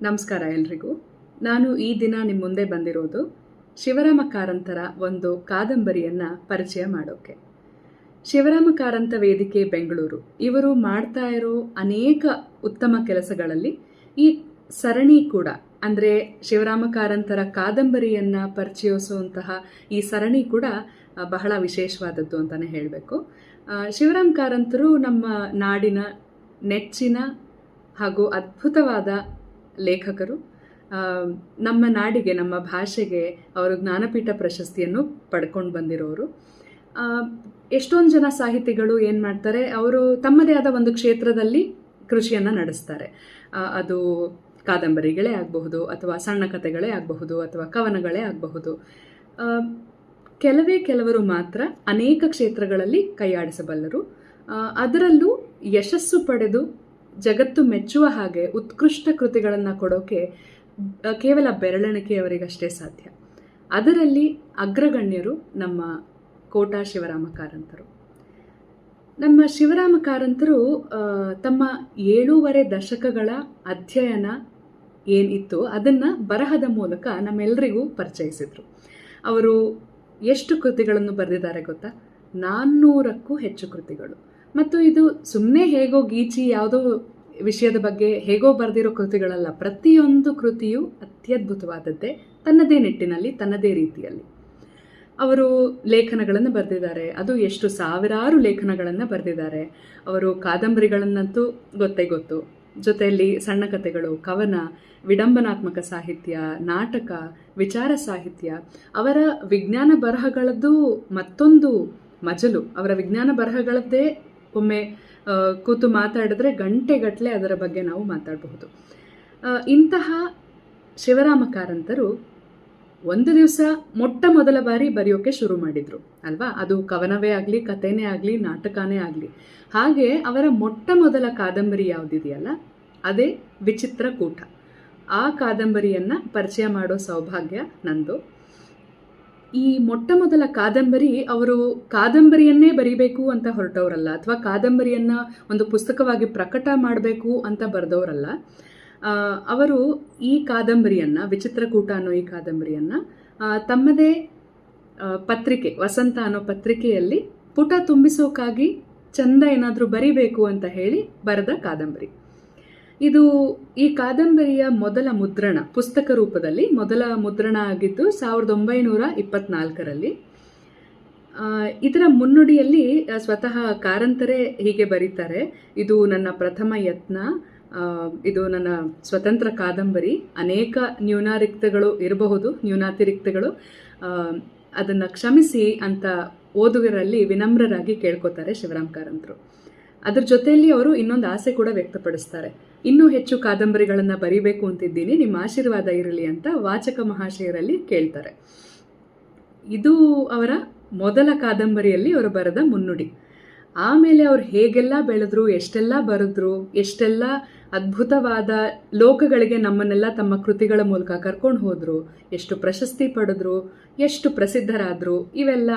ನಮಸ್ಕಾರ ಎಲ್ರಿಗೂ. ನಾನು ಈ ದಿನ ನಿಮ್ಮ ಮುಂದೆ ಬಂದಿರೋದು ಶಿವರಾಮ ಕಾರಂತರ ಒಂದು ಕಾದಂಬರಿಯನ್ನು ಪರಿಚಯ ಮಾಡೋಕ್ಕೆ. ಶಿವರಾಮ ಕಾರಂತ ವೇದಿಕೆ ಬೆಂಗಳೂರು ಇವರು ಮಾಡ್ತಾ ಇರೋ ಅನೇಕ ಉತ್ತಮ ಕೆಲಸಗಳಲ್ಲಿ ಈ ಸರಣಿ ಕೂಡ, ಅಂದರೆ ಶಿವರಾಮ ಕಾರಂತರ ಕಾದಂಬರಿಯನ್ನು ಪರಿಚಯಿಸುವಂತಹ ಈ ಸರಣಿ ಕೂಡ ಬಹಳ ವಿಶೇಷವಾದದ್ದು ಅಂತಲೇ ಹೇಳಬೇಕು. ಶಿವರಾಮ ಕಾರಂತರು ನಮ್ಮ ನಾಡಿನ ನೆಚ್ಚಿನ ಹಾಗೂ ಅದ್ಭುತವಾದ ಲೇಖಕರು. ನಮ್ಮ ನಾಡಿಗೆ, ನಮ್ಮ ಭಾಷೆಗೆ ಅವರು ಜ್ಞಾನಪೀಠ ಪ್ರಶಸ್ತಿಯನ್ನು ಪಡ್ಕೊಂಡು ಬಂದಿರೋರು. ಎಷ್ಟೊಂದು ಜನ ಸಾಹಿತಿಗಳು ಏನು ಮಾಡ್ತಾರೆ, ಅವರು ತಮ್ಮದೇ ಆದ ಒಂದು ಕ್ಷೇತ್ರದಲ್ಲಿ ಕೃಷಿಯನ್ನು ನಡೆಸ್ತಾರೆ. ಅದು ಕಾದಂಬರಿಗಳೇ ಆಗಬಹುದು, ಅಥವಾ ಸಣ್ಣ ಕಥೆಗಳೇ ಆಗಬಹುದು, ಅಥವಾ ಕವನಗಳೇ ಆಗಬಹುದು. ಕೆಲವರು ಮಾತ್ರ ಅನೇಕ ಕ್ಷೇತ್ರಗಳಲ್ಲಿ ಕೈಯಾಡಿಸಬಲ್ಲರು. ಅದರಲ್ಲೂ ಯಶಸ್ಸು ಪಡೆದು ಜಗತ್ತು ಮೆಚ್ಚುವ ಹಾಗೆ ಉತ್ಕೃಷ್ಟ ಕೃತಿಗಳನ್ನು ಕೊಡೋಕೆ ಕೇವಲ ಬೆರಳೆಣಿಕೆಯವರಿಗಷ್ಟೇ ಸಾಧ್ಯ. ಅದರಲ್ಲಿ ಅಗ್ರಗಣ್ಯರು ನಮ್ಮ ಕೋಟ ಶಿವರಾಮ ಕಾರಂತರು. ನಮ್ಮ ಶಿವರಾಮ ಕಾರಂತರು ತಮ್ಮ 7.5 ದಶಕಗಳ ಅಧ್ಯಯನ ಏನಿತ್ತು ಅದನ್ನು ಬರಹದ ಮೂಲಕ ನಮ್ಮೆಲ್ಲರಿಗೂ ಪರಿಚಯಿಸಿದರು. ಅವರು ಎಷ್ಟು ಕೃತಿಗಳನ್ನು ಬರೆದಿದ್ದಾರೆ ಗೊತ್ತಾ? 400ಕ್ಕೂ ಹೆಚ್ಚು ಕೃತಿಗಳು. ಮತ್ತು ಇದು ಸುಮ್ಮನೆ ಹೇಗೋ ಗೀಚಿ ಯಾವುದೋ ವಿಷಯದ ಬಗ್ಗೆ ಹೇಗೋ ಬರೆದಿರೋ ಕೃತಿಗಳಲ್ಲ. ಪ್ರತಿಯೊಂದು ಕೃತಿಯು ಅತ್ಯದ್ಭುತವಾದದ್ದೇ, ತನ್ನದೇ ನಿಟ್ಟಿನಲ್ಲಿ, ತನ್ನದೇ ರೀತಿಯಲ್ಲಿ. ಅವರು ಲೇಖನಗಳನ್ನು ಬರೆದಿದ್ದಾರೆ. ಅದು ಎಷ್ಟು ಸಾವಿರಾರು ಲೇಖನಗಳನ್ನು ಬರೆದಿದ್ದಾರೆ. ಅವರು ಕಾದಂಬರಿಗಳನ್ನಂತೂ ಗೊತ್ತು. ಜೊತೆಯಲ್ಲಿ ಸಣ್ಣ ಕಥೆಗಳು, ಕವನ, ವಿಡಂಬನಾತ್ಮಕ ಸಾಹಿತ್ಯ, ನಾಟಕ, ವಿಚಾರ ಸಾಹಿತ್ಯ. ಅವರ ವಿಜ್ಞಾನ ಬರಹಗಳದ್ದು ಮತ್ತೊಂದು ಮಜಲು. ಅವರ ವಿಜ್ಞಾನ ಬರಹಗಳದ್ದೇ ಒಮ್ಮೆ ಕೂತು ಮಾತಾಡಿದ್ರೆ ಗಂಟೆಗಟ್ಟಲೆ ಅದರ ಬಗ್ಗೆ ನಾವು ಮಾತಾಡಬಹುದು. ಇಂತಹ ಶಿವರಾಮ ಕಾರಂತರು ಒಂದು ದಿವಸ ಮೊದಲ ಬಾರಿ ಬರೆಯೋಕೆ ಶುರು ಮಾಡಿದರು ಅಲ್ವಾ? ಅದು ಕವನವೇ ಆಗಲಿ, ಕಥೆನೇ ಆಗಲಿ, ನಾಟಕನೇ ಆಗಲಿ. ಹಾಗೆ ಅವರ ಮೊದಲ ಕಾದಂಬರಿ ಯಾವುದಿದೆಯಲ್ಲ, ಅದೇ ವಿಚಿತ್ರಕೂಟ. ಆ ಕಾದಂಬರಿಯನ್ನು ಪರಿಚಯ ಮಾಡೋ ಸೌಭಾಗ್ಯ ನಂದು. ಈ ಮೊದಲ ಕಾದಂಬರಿ, ಅವರು ಕಾದಂಬರಿಯನ್ನೇ ಬರಿಬೇಕು ಅಂತ ಹೊರಟವರಲ್ಲ, ಅಥವಾ ಕಾದಂಬರಿಯನ್ನು ಒಂದು ಪುಸ್ತಕವಾಗಿ ಪ್ರಕಟ ಮಾಡಬೇಕು ಅಂತ ಬರೆದವರಲ್ಲ. ಅವರು ಈ ಕಾದಂಬರಿಯನ್ನು, ವಿಚಿತ್ರಕೂಟ ಅನ್ನೋ ಈ ಕಾದಂಬರಿಯನ್ನು ತಮ್ಮದೇ ಪತ್ರಿಕೆ, ವಸಂತ ಅನ್ನೋ ಪತ್ರಿಕೆಯಲ್ಲಿ ಪುಟ ತುಂಬಿಸೋಕ್ಕಾಗಿ ಚಂದ ಏನಾದರೂ ಬರಿಬೇಕು ಅಂತ ಹೇಳಿ ಬರೆದ ಕಾದಂಬರಿ ಇದು. ಈ ಕಾದಂಬರಿಯ ಮೊದಲ ಮುದ್ರಣ, ಪುಸ್ತಕ ರೂಪದಲ್ಲಿ ಮೊದಲ ಮುದ್ರಣ ಆಗಿದ್ದು 1924ರಲ್ಲಿ. ಇದರ ಮುನ್ನುಡಿಯಲ್ಲಿ ಸ್ವತಃ ಕಾರಂತರೇ ಹೀಗೆ ಬರೀತಾರೆ: ಇದು ನನ್ನ ಪ್ರಥಮ ಯತ್ನ, ಇದು ನನ್ನ ಸ್ವತಂತ್ರ ಕಾದಂಬರಿ, ಅನೇಕ ನ್ಯೂನಾತಿರಿಕ್ತಗಳು ಇರಬಹುದು, ಅದನ್ನು ಕ್ಷಮಿಸಿ ಅಂತ ಓದುಗರಲ್ಲಿ ವಿನಮ್ರರಾಗಿ ಕೇಳ್ಕೊತಾರೆ ಶಿವರಾಮ ಕಾರಂತರು. ಅದ್ರ ಜೊತೆಯಲ್ಲಿ ಅವರು ಇನ್ನೊಂದು ಆಸೆ ಕೂಡ ವ್ಯಕ್ತಪಡಿಸ್ತಾರೆ: ಇನ್ನೂ ಹೆಚ್ಚು ಕಾದಂಬರಿಗಳನ್ನು ಬರೀಬೇಕು ಅಂತಿದ್ದೀನಿ, ನಿಮ್ಮ ಆಶೀರ್ವಾದ ಇರಲಿ ಅಂತ ವಾಚಕ ಮಹಾಶಯರಲ್ಲಿ ಕೇಳ್ತಾರೆ. ಇದು ಅವರ ಮೊದಲ ಕಾದಂಬರಿಯಲ್ಲಿ ಅವರು ಬರೆದ ಮುನ್ನುಡಿ. ಆಮೇಲೆ ಅವ್ರು ಹೇಗೆಲ್ಲ ಬೆಳೆದ್ರು, ಎಷ್ಟೆಲ್ಲ ಬರೆದ್ರು, ಎಷ್ಟೆಲ್ಲ ಅದ್ಭುತವಾದ ಲೋಕಗಳಿಗೆ ನಮ್ಮನ್ನೆಲ್ಲ ತಮ್ಮ ಕೃತಿಗಳ ಮೂಲಕ ಕರ್ಕೊಂಡು ಹೋದರು, ಎಷ್ಟು ಪ್ರಶಸ್ತಿ ಪಡೆದ್ರು, ಎಷ್ಟು ಪ್ರಸಿದ್ಧರಾದರು, ಇವೆಲ್ಲ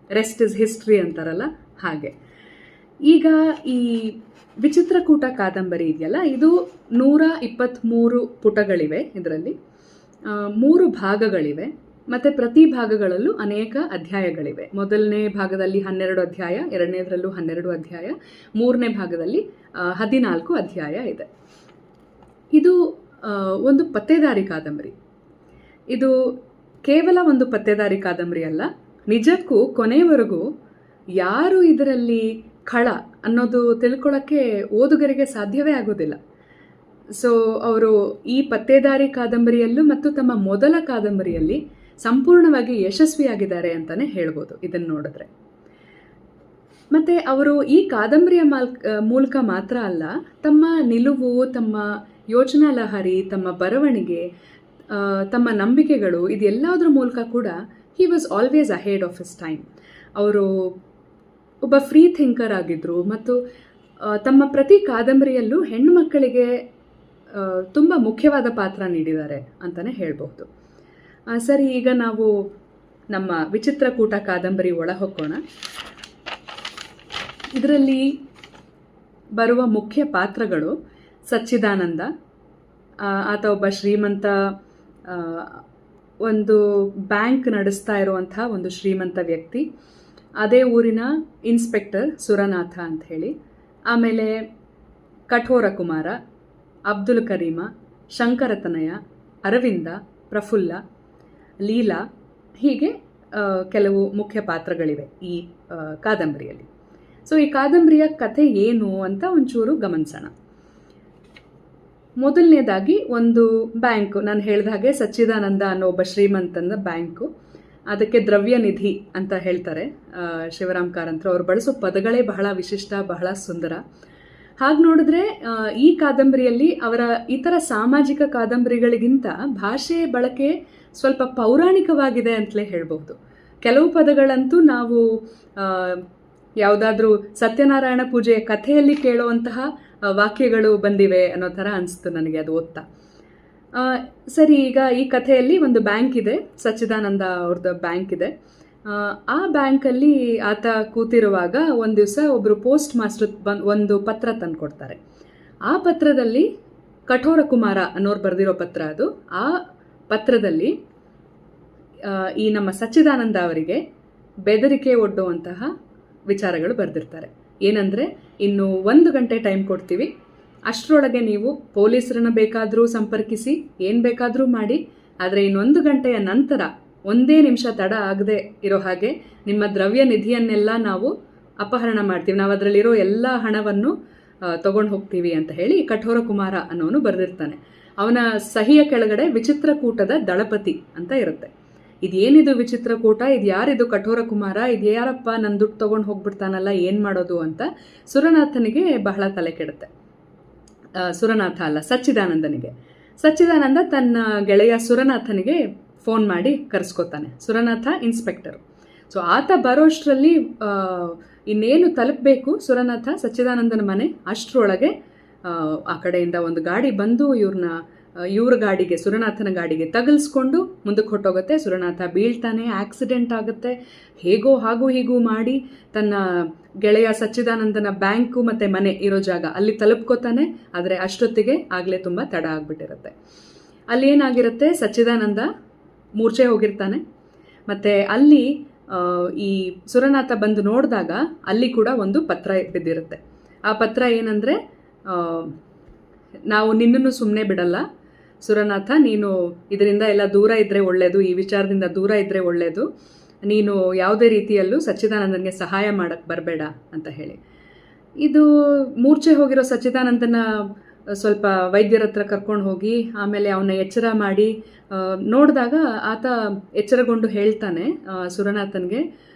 ರೆಸ್ಟ್ ಇಸ್ ಹಿಸ್ಟ್ರಿ ಅಂತಾರಲ್ಲ ಹಾಗೆ. ಈಗ ಈ ವಿಚಿತ್ರಕೂಟ ಕಾದಂಬರಿ ಇದೆಯಲ್ಲ, ಇದು 123 ಪುಟಗಳಿವೆ. ಇದರಲ್ಲಿ 3 ಭಾಗಗಳಿವೆ, ಮತ್ತು ಪ್ರತಿ ಭಾಗಗಳಲ್ಲೂ ಅನೇಕ ಅಧ್ಯಾಯಗಳಿವೆ. ಮೊದಲನೇ ಭಾಗದಲ್ಲಿ 12 ಅಧ್ಯಾಯ, ಎರಡನೇದರಲ್ಲೂ 12 ಅಧ್ಯಾಯ, ಮೂರನೇ ಭಾಗದಲ್ಲಿ 14 ಅಧ್ಯಾಯ ಇದೆ. ಇದು ಒಂದು ಪತ್ತೇದಾರಿ ಕಾದಂಬರಿ. ಇದು ಕೇವಲ ಒಂದು ಪತ್ತೇದಾರಿ ಕಾದಂಬರಿ ಅಲ್ಲ, ನಿಜಕ್ಕೂ ಕೊನೆಯವರೆಗೂ ಯಾರು ಇದರಲ್ಲಿ ಖಳ ಅನ್ನೋದು ತಿಳ್ಕೊಳ್ಳೋಕ್ಕೆ ಓದುಗರಿಗೆ ಸಾಧ್ಯವೇ ಆಗೋದಿಲ್ಲ. ಸೊ ಅವರು ಈ ಪತ್ತೇದಾರಿ ಕಾದಂಬರಿಯಲ್ಲೂ ಮತ್ತು ತಮ್ಮ ಮೊದಲ ಕಾದಂಬರಿಯಲ್ಲಿ ಸಂಪೂರ್ಣವಾಗಿ ಯಶಸ್ವಿಯಾಗಿದ್ದಾರೆ ಅಂತಲೇ ಹೇಳ್ಬೋದು ಇದನ್ನು ನೋಡಿದ್ರೆ. ಮತ್ತು ಅವರು ಈ ಕಾದಂಬರಿಯ ಮೂಲಕ ಮಾತ್ರ ಅಲ್ಲ, ತಮ್ಮ ನಿಲುವು, ತಮ್ಮ ಯೋಚನಾ ಲಹರಿ, ತಮ್ಮ ಬರವಣಿಗೆ, ತಮ್ಮ ನಂಬಿಕೆಗಳು, ಇದೆಲ್ಲದರ ಮೂಲಕ ಕೂಡ he was always ahead of his time. ಅವರು ಒಬ್ಬ ಫ್ರೀ ಥಿಂಕರ್ ಆಗಿದ್ದರು, ಮತ್ತು ತಮ್ಮ ಪ್ರತಿ ಕಾದಂಬರಿಯಲ್ಲೂ ಹೆಣ್ಣು ಮಕ್ಕಳಿಗೆ ತುಂಬ ಮುಖ್ಯವಾದ ಪಾತ್ರ ನೀಡಿದ್ದಾರೆ ಅಂತಲೇ ಹೇಳ್ಬಹುದು. ಸರಿ, ಈಗ ನಾವು ನಮ್ಮ ವಿಚಿತ್ರಕೂಟ ಕಾದಂಬರಿ ಒಳ ಹೊಕ್ಕೋಣ. ಇದರಲ್ಲಿ ಬರುವ ಮುಖ್ಯ ಪಾತ್ರಗಳು ಸಚ್ಚಿದಾನಂದ, ಆತ ಒಬ್ಬ ಶ್ರೀಮಂತ, ಆ, ಒಂದು ಬ್ಯಾಂಕ್ ನಡೆಸ್ತಾ ಇರುವಂಥ ಒಂದು ಶ್ರೀಮಂತ ವ್ಯಕ್ತಿ. ಅದೇ ಊರಿನ ಇನ್ಸ್ಪೆಕ್ಟರ್ ಸುರನಾಥ ಅಂತ ಹೇಳಿ. ಆಮೇಲೆ ಕಠೋರ ಕುಮಾರ, ಅಬ್ದುಲ್ ಕರೀಮ, ಶಂಕರತನಯ, ಅರವಿಂದ, ಪ್ರಫುಲ್ಲ, ಲೀಲಾ, ಹೀಗೆ ಕೆಲವು ಮುಖ್ಯ ಪಾತ್ರಗಳಿವೆ ಈ ಕಾದಂಬರಿಯಲ್ಲಿ. ಸೊ ಈ ಕಾದಂಬರಿಯ ಕಥೆ ಏನು ಅಂತ ಒಂಚೂರು ಗಮನಿಸೋಣ. ಮೊದಲನೇದಾಗಿ ಒಂದು ಬ್ಯಾಂಕು, ನಾನು ಹೇಳಿದ ಹಾಗೆ ಸಚ್ಚಿದಾನಂದ ಅನ್ನೋ ಒಬ್ಬ ಶ್ರೀಮಂತನ ಬ್ಯಾಂಕು. ಅದಕ್ಕೆ ದ್ರವ್ಯ ನಿಧಿ ಅಂತ ಹೇಳ್ತಾರೆ ಶಿವರಾಮ್ ಕಾರಂತರು. ಅವರು ಬಳಸೋ ಪದಗಳೇ ಬಹಳ ವಿಶಿಷ್ಟ, ಬಹಳ ಸುಂದರ. ಹಾಗೆ ನೋಡಿದ್ರೆ ಈ ಕಾದಂಬರಿಯಲ್ಲಿ ಅವರ ಇತರ ಸಾಮಾಜಿಕ ಕಾದಂಬರಿಗಳಿಗಿಂತ ಭಾಷೆ ಬಳಕೆ ಸ್ವಲ್ಪ ಪೌರಾಣಿಕವಾಗಿದೆ ಅಂತಲೇ ಹೇಳ್ಬೋದು. ಕೆಲವು ಪದಗಳಂತೂ ನಾವು ಯಾವುದಾದ್ರೂ ಸತ್ಯನಾರಾಯಣ ಪೂಜೆಯ ಕಥೆಯಲ್ಲಿ ಕೇಳುವಂತಹ ವಾಕ್ಯಗಳು ಬಂದಿವೆ ಅನ್ನೋ ಥರ ಅನಿಸ್ತು ನನಗೆ ಅದು ಓದ್ತಾ. ಸರಿ, ಈಗ ಈ ಕಥೆಯಲ್ಲಿ ಒಂದು ಬ್ಯಾಂಕ್ ಇದೆ, ಸಚ್ಚಿದಾನಂದ ಅವ್ರದ್ದು ಬ್ಯಾಂಕ್ ಇದೆ. ಆ ಬ್ಯಾಂಕಲ್ಲಿ ಆತ ಕೂತಿರುವಾಗ ಒಂದು ದಿವಸ ಒಬ್ಬರು ಪೋಸ್ಟ್ ಮಾಸ್ಟರ್ ಒಂದು ಪತ್ರ ತಂದು ಕೊಡ್ತಾರೆ. ಆ ಪತ್ರದಲ್ಲಿ ಕಠೋರ ಕುಮಾರ ಅನ್ನೋರು ಬರೆದಿರೋ ಪತ್ರ ಅದು. ಆ ಪತ್ರದಲ್ಲಿ ಈ ನಮ್ಮ ಸಚ್ಚಿದಾನಂದ ಅವರಿಗೆ ಬೆದರಿಕೆ ಒಡ್ಡುವಂತಹ ವಿಚಾರಗಳು ಬರೆದಿರ್ತಾರೆ. ಏನಂದರೆ, ಇನ್ನು 1 ಗಂಟೆ ಟೈಮ್ ಕೊಡ್ತೀವಿ, ಅಷ್ಟರೊಳಗೆ ನೀವು ಪೊಲೀಸರನ್ನ ಬೇಕಾದರೂ ಸಂಪರ್ಕಿಸಿ, ಏನು ಬೇಕಾದರೂ ಮಾಡಿ, ಆದರೆ ಇನ್ನೊಂದು ಗಂಟೆಯ ನಂತರ 1 ನಿಮಿಷ ತಡ ಆಗದೆ ಇರೋ ಹಾಗೆ ನಿಮ್ಮ ದ್ರವ್ಯ ನಿಧಿಯನ್ನೆಲ್ಲ ನಾವು ಅಪಹರಣ ಮಾಡ್ತೀವಿ, ನಾವು ಅದರಲ್ಲಿರೋ ಎಲ್ಲ ಹಣವನ್ನು ತಗೊಂಡು ಹೋಗ್ತೀವಿ ಅಂತ ಹೇಳಿ ಕಠೋರ ಕುಮಾರ ಅನ್ನೋನು ಬರೆದಿರ್ತಾನೆ. ಅವನ ಸಹಿಯ ಕೆಳಗಡೆ ವಿಚಿತ್ರಕೂಟದ ದಳಪತಿ ಅಂತ ಇರುತ್ತೆ. ಇದೇನಿದು ವಿಚಿತ್ರಕೂಟ, ಇದು ಯಾರಿದು ಕಠೋರ ಕುಮಾರ, ಇದು ಯಾರಪ್ಪ ನನ್ನ ದುಡ್ಡು ತೊಗೊಂಡು ಹೋಗ್ಬಿಡ್ತಾನಲ್ಲ, ಏನು ಮಾಡೋದು ಅಂತ ಸುರನಾಥನಿಗೆ ಬಹಳ ತಲೆ ಕೆಡುತ್ತೆ. ಸುರನಾಥ ಅಲ್ಲ, ಸಚ್ಚಿದಾನಂದನಿಗೆ. ಸಚ್ಚಿದಾನಂದ ತನ್ನ ಗೆಳೆಯ ಸುರನಾಥನಿಗೆ ಫೋನ್ ಮಾಡಿ ಕರೆಸ್ಕೊತಾನೆ. ಸುರನಾಥ ಇನ್ಸ್ಪೆಕ್ಟರು. ಸೊ ಆತ ಬರೋಷ್ಟರಲ್ಲಿ ಇನ್ನೇನು ತಲುಪಬೇಕು ಸುರನಾಥ ಸಚ್ಚಿದಾನಂದನ ಮನೆ, ಅಷ್ಟರೊಳಗೆ ಆ ಕಡೆಯಿಂದ ಒಂದು ಗಾಡಿ ಬಂದು ಇವ್ರ ಗಾಡಿಗೆ, ಸುರನಾಥನ ಗಾಡಿಗೆ ತಗಲ್ಸ್ಕೊಂಡು ಮುಂದಕ್ಕೆ ಹೊಟ್ಟೋಗುತ್ತೆ. ಸುರನಾಥ ಬೀಳ್ತಾನೆ, ಆಕ್ಸಿಡೆಂಟ್ ಆಗುತ್ತೆ. ಹೇಗೋ ಹಾಗೂ ಹೀಗೂ ಮಾಡಿ ತನ್ನ ಗೆಳೆಯ ಸಚ್ಚಿದಾನಂದನ ಬ್ಯಾಂಕು ಮತ್ತು ಮನೆ ಇರೋ ಜಾಗ ಅಲ್ಲಿ ತಲುಪ್ಕೋತಾನೆ. ಆದರೆ ಅಷ್ಟೊತ್ತಿಗೆ ಆಗಲೇ ತುಂಬ ತಡ ಆಗಿಬಿಟ್ಟಿರುತ್ತೆ. ಅಲ್ಲಿ ಏನಾಗಿರುತ್ತೆ, ಸಚ್ಚಿದಾನಂದ ಮೂರ್ಛೆ ಹೋಗಿರ್ತಾನೆ. ಮತ್ತು ಅಲ್ಲಿ ಈ ಸುರನಾಥ ಬಂದು ನೋಡಿದಾಗ ಅಲ್ಲಿ ಕೂಡ ಒಂದು ಪತ್ರ ಬಿದ್ದಿರುತ್ತೆ. ಆ ಪತ್ರ ಏನಂದರೆ, ನಾವು ನಿನ್ನನ್ನು ಸುಮ್ಮನೆ ಬಿಡಲ್ಲ ಸುರನಾಥ, ನೀನು ಇದರಿಂದ ಎಲ್ಲ ದೂರ ಇದ್ದರೆ ಒಳ್ಳೆಯದು, ಈ ವಿಚಾರದಿಂದ ದೂರ ಇದ್ದರೆ ಒಳ್ಳೆಯದು, ನೀನು ಯಾವುದೇ ರೀತಿಯಲ್ಲೂ ಸಚ್ಚಿದಾನಂದನಿಗೆ ಸಹಾಯ ಮಾಡೋಕ್ಕೆ ಬರಬೇಡ ಅಂತ ಹೇಳಿ. ಇದು ಮೂರ್ಛೆ ಹೋಗಿರೋ ಸಚ್ಚಿದಾನಂದನ ಸ್ವಲ್ಪ ವೈದ್ಯರ ಹತ್ರ ಕರ್ಕೊಂಡು ಹೋಗಿ ಆಮೇಲೆ ಅವನ ಎಚ್ಚರ ಮಾಡಿ ನೋಡಿದಾಗ ಆತ ಎಚ್ಚರಗೊಂಡು ಹೇಳ್ತಾನೆ ಸುರನಾಥನ್ಗೆ,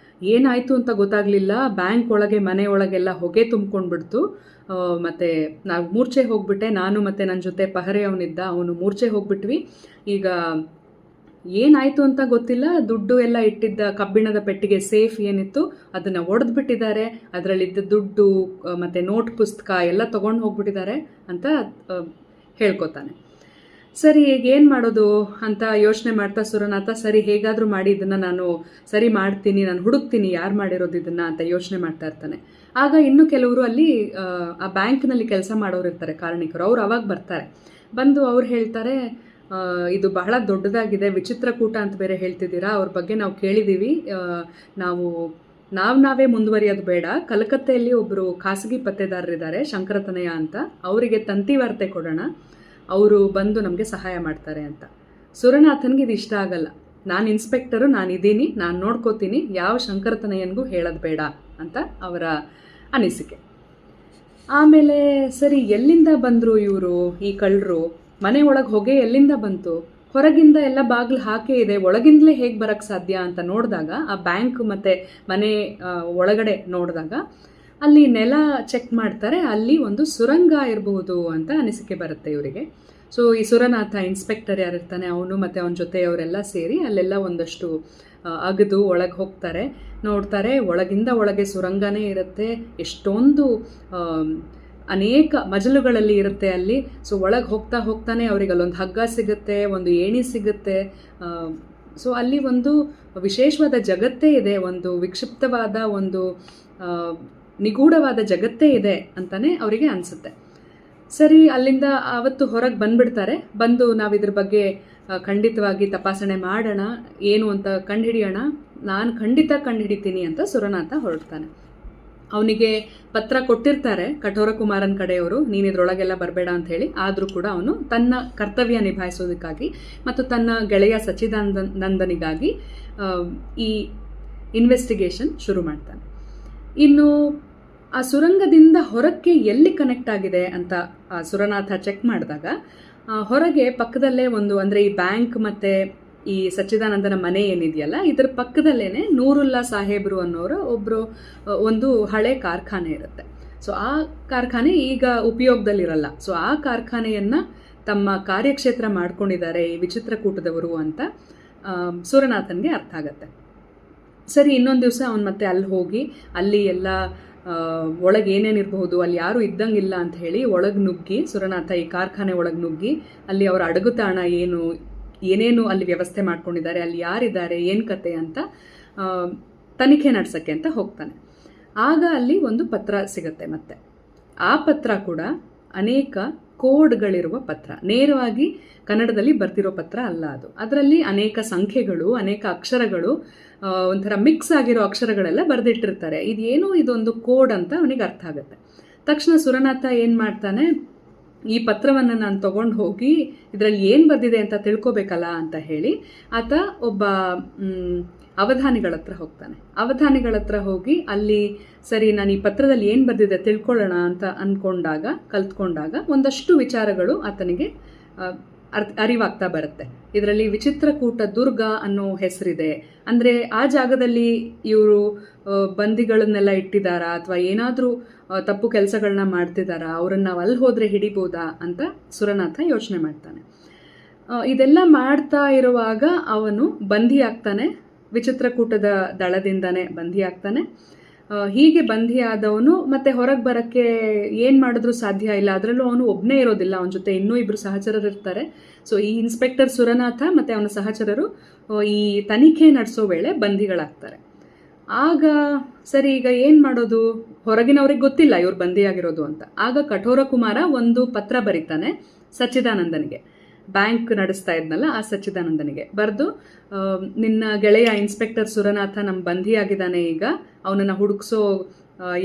ಏನಾಯಿತು ಅಂತ ಗೊತ್ತಾಗಲಿಲ್ಲ, ಬ್ಯಾಂಕ್ ಒಳಗೆ ಮನೆ ಒಳಗೆಲ್ಲ ಹೊಗೆ ತುಂಬ್ಕೊಂಡ್ಬಿಡ್ತು, ಮತ್ತು ನಾವು ಮೂರ್ಛೆ ಹೋಗ್ಬಿಟ್ಟೆ, ನಾನು ಮತ್ತು ನನ್ನ ಜೊತೆ ಪಹರೆಯವನಿದ್ದ, ಅವನು ಮೂರ್ಛೆ ಹೋಗ್ಬಿಟ್ವಿ. ಈಗ ಏನಾಯಿತು ಅಂತ ಗೊತ್ತಿಲ್ಲ, ದುಡ್ಡು ಎಲ್ಲ ಇಟ್ಟಿದ್ದ ಕಬ್ಬಿಣದ ಪೆಟ್ಟಿಗೆ ಸೇಫ್ ಏನಿತ್ತು ಅದನ್ನು ಒಡೆದ್ಬಿಟ್ಟಿದ್ದಾರೆ, ಅದರಲ್ಲಿದ್ದ ದುಡ್ಡು ಮತ್ತು ನೋಟ್ ಪುಸ್ತಕ ಎಲ್ಲ ತೊಗೊಂಡು ಹೋಗ್ಬಿಟ್ಟಿದ್ದಾರೆ ಅಂತ ಹೇಳ್ಕೊತಾನೆ. ಸರಿ, ಈಗ ಏನು ಮಾಡೋದು ಅಂತ ಯೋಚನೆ ಮಾಡ್ತಾ ಸುರನಾಥ, ಸರಿ ಹೇಗಾದರೂ ಮಾಡಿ ಇದನ್ನು ನಾನು ಸರಿ ಮಾಡ್ತೀನಿ, ನಾನು ಹುಡುಕ್ತೀನಿ ಯಾರು ಮಾಡಿರೋದು ಇದನ್ನು ಅಂತ ಯೋಚನೆ ಮಾಡ್ತಾ ಇರ್ತಾನೆ. ಆಗ ಇನ್ನೂ ಕೆಲವರು ಅಲ್ಲಿ ಆ ಬ್ಯಾಂಕ್ನಲ್ಲಿ ಕೆಲಸ ಮಾಡೋರು ಇರ್ತಾರೆ, ಕಾರಣಿಕರು. ಅವ್ರು ಅವಾಗ ಬರ್ತಾರೆ. ಬಂದು ಅವ್ರು ಹೇಳ್ತಾರೆ, ಇದು ಬಹಳ ದೊಡ್ಡದಾಗಿದೆ, ವಿಚಿತ್ರಕೂಟ ಅಂತ ಬೇರೆ ಹೇಳ್ತಿದ್ದೀರಾ, ಅವ್ರ ಬಗ್ಗೆ ನಾವು ಕೇಳಿದ್ದೀವಿ, ನಾವೇ ಮುಂದುವರಿಯೋದು ಬೇಡ, ಕಲಕತ್ತೆಯಲ್ಲಿ ಒಬ್ಬರು ಖಾಸಗಿ ಪತ್ತೆದಾರರಿದ್ದಾರೆ ಶಂಕರತನಯ ಅಂತ, ಅವರಿಗೆ ತಂತಿ ವಾರ್ತೆ ಕೊಡೋಣ, ಅವರು ಬಂದು ನಮಗೆ ಸಹಾಯ ಮಾಡ್ತಾರೆ ಅಂತ. ಸುರನಾಥನ್ಗೆ ಇದು ಇಷ್ಟ ಆಗಲ್ಲ. ನಾನು ಇನ್ಸ್ಪೆಕ್ಟರು, ನಾನಿದ್ದೀನಿ, ನಾನು ನೋಡ್ಕೋತೀನಿ, ಯಾವ ಶಂಕರತನಯನಿಗೂ ಹೇಳೋದು ಬೇಡ ಅಂತ ಅವರ ಅನಿಸಿಕೆ. ಆಮೇಲೆ ಸರಿ, ಎಲ್ಲಿಂದ ಬಂದರು ಇವರು ಈ ಕಳ್ಳರು, ಮನೆ ಒಳಗೆ ಹೊಗೆ ಎಲ್ಲಿಂದ ಬಂತು, ಹೊರಗಿಂದ ಎಲ್ಲ ಬಾಗಿಲು ಹಾಕೇ ಇದೆ, ಒಳಗಿಂದಲೇ ಹೇಗೆ ಬರೋಕ್ಕೆ ಸಾಧ್ಯ ಅಂತ ನೋಡಿದಾಗ, ಆ ಬ್ಯಾಂಕ್ ಮತ್ತು ಮನೆ ಒಳಗಡೆ ನೋಡಿದಾಗ ಅಲ್ಲಿ ನೆಲ ಚೆಕ್ ಮಾಡ್ತಾರೆ, ಅಲ್ಲಿ ಒಂದು ಸುರಂಗ ಇರಬಹುದು ಅಂತ ಅನಿಸಿಕೆ ಬರುತ್ತೆ ಇವರಿಗೆ. ಸೊ ಈ ಸುರನಾಥ ಇನ್ಸ್ಪೆಕ್ಟರ್ ಯಾರಿರ್ತಾನೆ ಅವನು ಮತ್ತು ಅವನ ಜೊತೆಯವರೆಲ್ಲ ಸೇರಿ ಅಲ್ಲೆಲ್ಲ ಒಂದಷ್ಟು ಅಗದು ಒಳಗೆ ಹೋಗ್ತಾರೆ, ನೋಡ್ತಾರೆ, ಒಳಗಿಂದ ಒಳಗೆ ಸುರಂಗನೇ ಇರುತ್ತೆ, ಎಷ್ಟೊಂದು ಅನೇಕ ಮಜಲುಗಳಲ್ಲಿ ಇರುತ್ತೆ ಅಲ್ಲಿ. ಸೊ ಒಳಗೆ ಹೋಗ್ತಾನೆ ಅವರಿಗೆ ಅಲ್ಲೊಂದು ಹಗ್ಗ ಸಿಗುತ್ತೆ, ಒಂದು ಏಣಿ ಸಿಗುತ್ತೆ. ಸೊ ಅಲ್ಲಿ ಒಂದು ವಿಶೇಷವಾದ ಜಗತ್ತೇ ಇದೆ, ಒಂದು ವಿಕ್ಷಿಪ್ತವಾದ ಒಂದು ನಿಗೂಢವಾದ ಜಗತ್ತೇ ಇದೆ ಅಂತಲೇ ಅವರಿಗೆ ಅನಿಸುತ್ತೆ. ಸರಿ, ಅಲ್ಲಿಂದ ಅವತ್ತು ಹೊರಗೆ ಬಂದ್ಬಿಡ್ತಾರೆ. ಬಂದು ನಾವು ಇದ್ರ ಬಗ್ಗೆ ಖಂಡಿತವಾಗಿ ತಪಾಸಣೆ ಮಾಡೋಣ, ಏನು ಅಂತ ಕಂಡುಹಿಡಿಯೋಣ, ನಾನು ಖಂಡಿತ ಕಂಡುಹಿಡಿತೀನಿ ಅಂತ ಸುರನಾಥ ಹೊರಡ್ತಾನೆ. ಅವನಿಗೆ ಪತ್ರ ಕೊಟ್ಟಿರ್ತಾರೆ ಕಠೋರ ಕುಮಾರನ ಕಡೆಯವರು, ನೀನು ಇದ್ರೊಳಗೆಲ್ಲ ಬರಬೇಡ ಅಂತ ಹೇಳಿ. ಆದರೂ ಕೂಡ ಅವನು ತನ್ನ ಕರ್ತವ್ಯ ನಿಭಾಯಿಸೋದಕ್ಕಾಗಿ ಮತ್ತು ತನ್ನ ಗೆಳೆಯ ಸಚ್ಚಿದಾನಂದನಿಗಾಗಿ ಈ ಇನ್ವೆಸ್ಟಿಗೇಷನ್ ಶುರು ಮಾಡ್ತಾನೆ. ಇನ್ನು ಆ ಸುರಂಗದಿಂದ ಹೊರಕ್ಕೆ ಎಲ್ಲಿ ಕನೆಕ್ಟ್ ಆಗಿದೆ ಅಂತ ಸುರನಾಥ ಚೆಕ್ ಮಾಡಿದಾಗ ಹೊರಗೆ ಪಕ್ಕದಲ್ಲೇ ಒಂದು, ಅಂದರೆ ಈ ಬ್ಯಾಂಕ್ ಮತ್ತು ಈ ಸಚ್ಚಿದಾನಂದನ ಮನೆ ಏನಿದೆಯಲ್ಲ, ಇದರ ಪಕ್ಕದಲ್ಲೇ ನೂರುಲ್ಲಾ ಸಾಹೇಬ್ರು ಅನ್ನೋರು ಒಂದು ಹಳೆ ಕಾರ್ಖಾನೆ ಇರುತ್ತೆ. ಸೊ ಆ ಕಾರ್ಖಾನೆ ಈಗ ಉಪಯೋಗದಲ್ಲಿರಲ್ಲ. ಸೊ ಆ ಕಾರ್ಖಾನೆಯನ್ನು ತಮ್ಮ ಕಾರ್ಯಕ್ಷೇತ್ರ ಮಾಡ್ಕೊಂಡಿದ್ದಾರೆ ಈ ವಿಚಿತ್ರಕೂಟದವರು ಅಂತ ಸುರನಾಥನ್ಗೆ ಅರ್ಥ ಆಗತ್ತೆ. ಸರಿ, ಇನ್ನೊಂದು ದಿವಸ ಅವನು ಮತ್ತೆ ಅಲ್ಲಿ ಹೋಗಿ ಅಲ್ಲಿ ಎಲ್ಲ ಒಳಗೆ ಏನೇನಿರಬಹುದು, ಅಲ್ಲಿ ಯಾರೂ ಇದ್ದಂಗಿಲ್ಲ ಅಂತ ಹೇಳಿ ಒಳಗೆ ನುಗ್ಗಿ, ಸುರನಾಥ ಈ ಕಾರ್ಖಾನೆ ಒಳಗೆ ನುಗ್ಗಿ ಅಲ್ಲಿ ಅವರ ಅಡಗುತಾಣ ಏನೇನು ಅಲ್ಲಿ ವ್ಯವಸ್ಥೆ ಮಾಡ್ಕೊಂಡಿದ್ದಾರೆ, ಅಲ್ಲಿ ಯಾರಿದ್ದಾರೆ, ಏನು ಕತೆ ಅಂತ ತನಿಖೆ ನಡೆಸೋಕ್ಕೆ ಅಂತ ಹೋಗ್ತಾನೆ. ಆಗ ಅಲ್ಲಿ ಒಂದು ಪತ್ರ ಸಿಗುತ್ತೆ. ಮತ್ತೆ ಆ ಪತ್ರ ಕೂಡ ಅನೇಕ ಕೋಡ್ಗಳಿರುವ ಪತ್ರ, ನೇರವಾಗಿ ಕನ್ನಡದಲ್ಲಿ ಬರ್ತಿರೋ ಪತ್ರ ಅಲ್ಲ ಅದು. ಅದರಲ್ಲಿ ಅನೇಕ ಸಂಖ್ಯೆಗಳು, ಅನೇಕ ಅಕ್ಷರಗಳು, ಒಂಥರ ಮಿಕ್ಸ್ ಆಗಿರೋ ಅಕ್ಷರಗಳೆಲ್ಲ ಬರೆದಿಟ್ಟಿರ್ತಾರೆ. ಇದೊಂದು ಕೋಡ್ ಅಂತ ಅವನಿಗೆ ಅರ್ಥ ಆಗುತ್ತೆ. ತಕ್ಷಣ ಸುರನಾಥ ಏನು ಮಾಡ್ತಾನೆ, ಈ ಪತ್ರವನ್ನು ನಾನು ತಗೊಂಡು ಹೋಗಿ ಇದರಲ್ಲಿ ಏನು ಬರ್ದಿದೆ ಅಂತ ತಿಳ್ಕೊಬೇಕಲ್ಲ ಅಂತ ಹೇಳಿ ಆತ ಒಬ್ಬ ಅವಧಾನಿಗಳ ಹತ್ರ ಹೋಗ್ತಾನೆ. ಅವಧಾನಿಗಳ ಹತ್ರ ಹೋಗಿ ಅಲ್ಲಿ ಸರಿ ನಾನು ಈ ಪತ್ರದಲ್ಲಿ ಏನು ಬರ್ದಿದೆ ತಿಳ್ಕೊಳ್ಳೋಣ ಅಂತ ಕಲ್ತ್ಕೊಂಡಾಗ ಒಂದಷ್ಟು ವಿಚಾರಗಳು ಆತನಿಗೆ ಅರಿವಾಗ್ತಾ ಬರುತ್ತೆ. ಇದರಲ್ಲಿ ವಿಚಿತ್ರಕೂಟ ದುರ್ಗ ಅನ್ನೋ ಹೆಸರಿದೆ. ಅಂದರೆ ಆ ಜಾಗದಲ್ಲಿ ಇವರು ಬಂದಿಗಳನ್ನೆಲ್ಲ ಇಟ್ಟಿದ್ದಾರಾ, ಅಥವಾ ಏನಾದರೂ ತಪ್ಪು ಕೆಲಸಗಳನ್ನ ಮಾಡ್ತಿದ್ದಾರಾ, ಅವರನ್ನು ನಾವು ಅಲ್ಲಿ ಹೋದರೆ ಹಿಡಿಬೋದಾ ಅಂತ ಸುರನಾಥ ಯೋಚನೆ ಮಾಡ್ತಾನೆ. ಇದೆಲ್ಲ ಮಾಡ್ತಾ ಇರುವಾಗ ಅವನು ಬಂಧಿಯಾಗ್ತಾನೆ. ವಿಚಿತ್ರಕೂಟದ ದಳದಿಂದನೇ ಬಂಧಿಯಾಗ್ತಾನೆ. ಹೀಗೆ ಬಂಧಿಯಾದವನು ಮತ್ತೆ ಹೊರಗೆ ಬರೋಕ್ಕೆ ಏನು ಮಾಡಿದ್ರೂ ಸಾಧ್ಯ ಇಲ್ಲ. ಅದರಲ್ಲೂ ಅವನು ಒಬ್ಬನೇ ಇರೋದಿಲ್ಲ, ಅವನ ಜೊತೆ ಇನ್ನೂ ಇಬ್ಬರು ಸಹಚರರು ಇರ್ತಾರೆ. ಸೊ ಈ ಇನ್ಸ್ಪೆಕ್ಟರ್ ಸುರನಾಥ ಮತ್ತು ಅವನ ಸಹಚರರು ಈ ತನಿಖೆ ನಡೆಸೋ ವೇಳೆ ಬಂಧಿಗಳಾಗ್ತಾರೆ. ಆಗ ಸರಿ, ಈಗ ಏನು ಮಾಡೋದು, ಹೊರಗಿನವ್ರಿಗೆ ಗೊತ್ತಿಲ್ಲ ಇವ್ರು ಬಂಧಿಯಾಗಿರೋದು ಅಂತ. ಆಗ ಕಠೋರ ಕುಮಾರ ಒಂದು ಪತ್ರ ಬರೀತಾನೆ ಸಚ್ಚಿದಾನಂದನಿಗೆ, ಬ್ಯಾಂಕ್ ನಡೆಸ್ತಾ ಇದ್ನಲ್ಲ ಆ ಸಚ್ಚಿದಾನಂದನಿಗೆ ಬರೆದು, ನಿನ್ನ ಗೆಳೆಯ ಇನ್ಸ್ಪೆಕ್ಟರ್ ಸುರನಾಥ ನಮ್ಮ ಬಂಧಿಯಾಗಿದ್ದಾನೆ, ಈಗ ಅವನನ್ನು ಹುಡುಕ್ಸೋ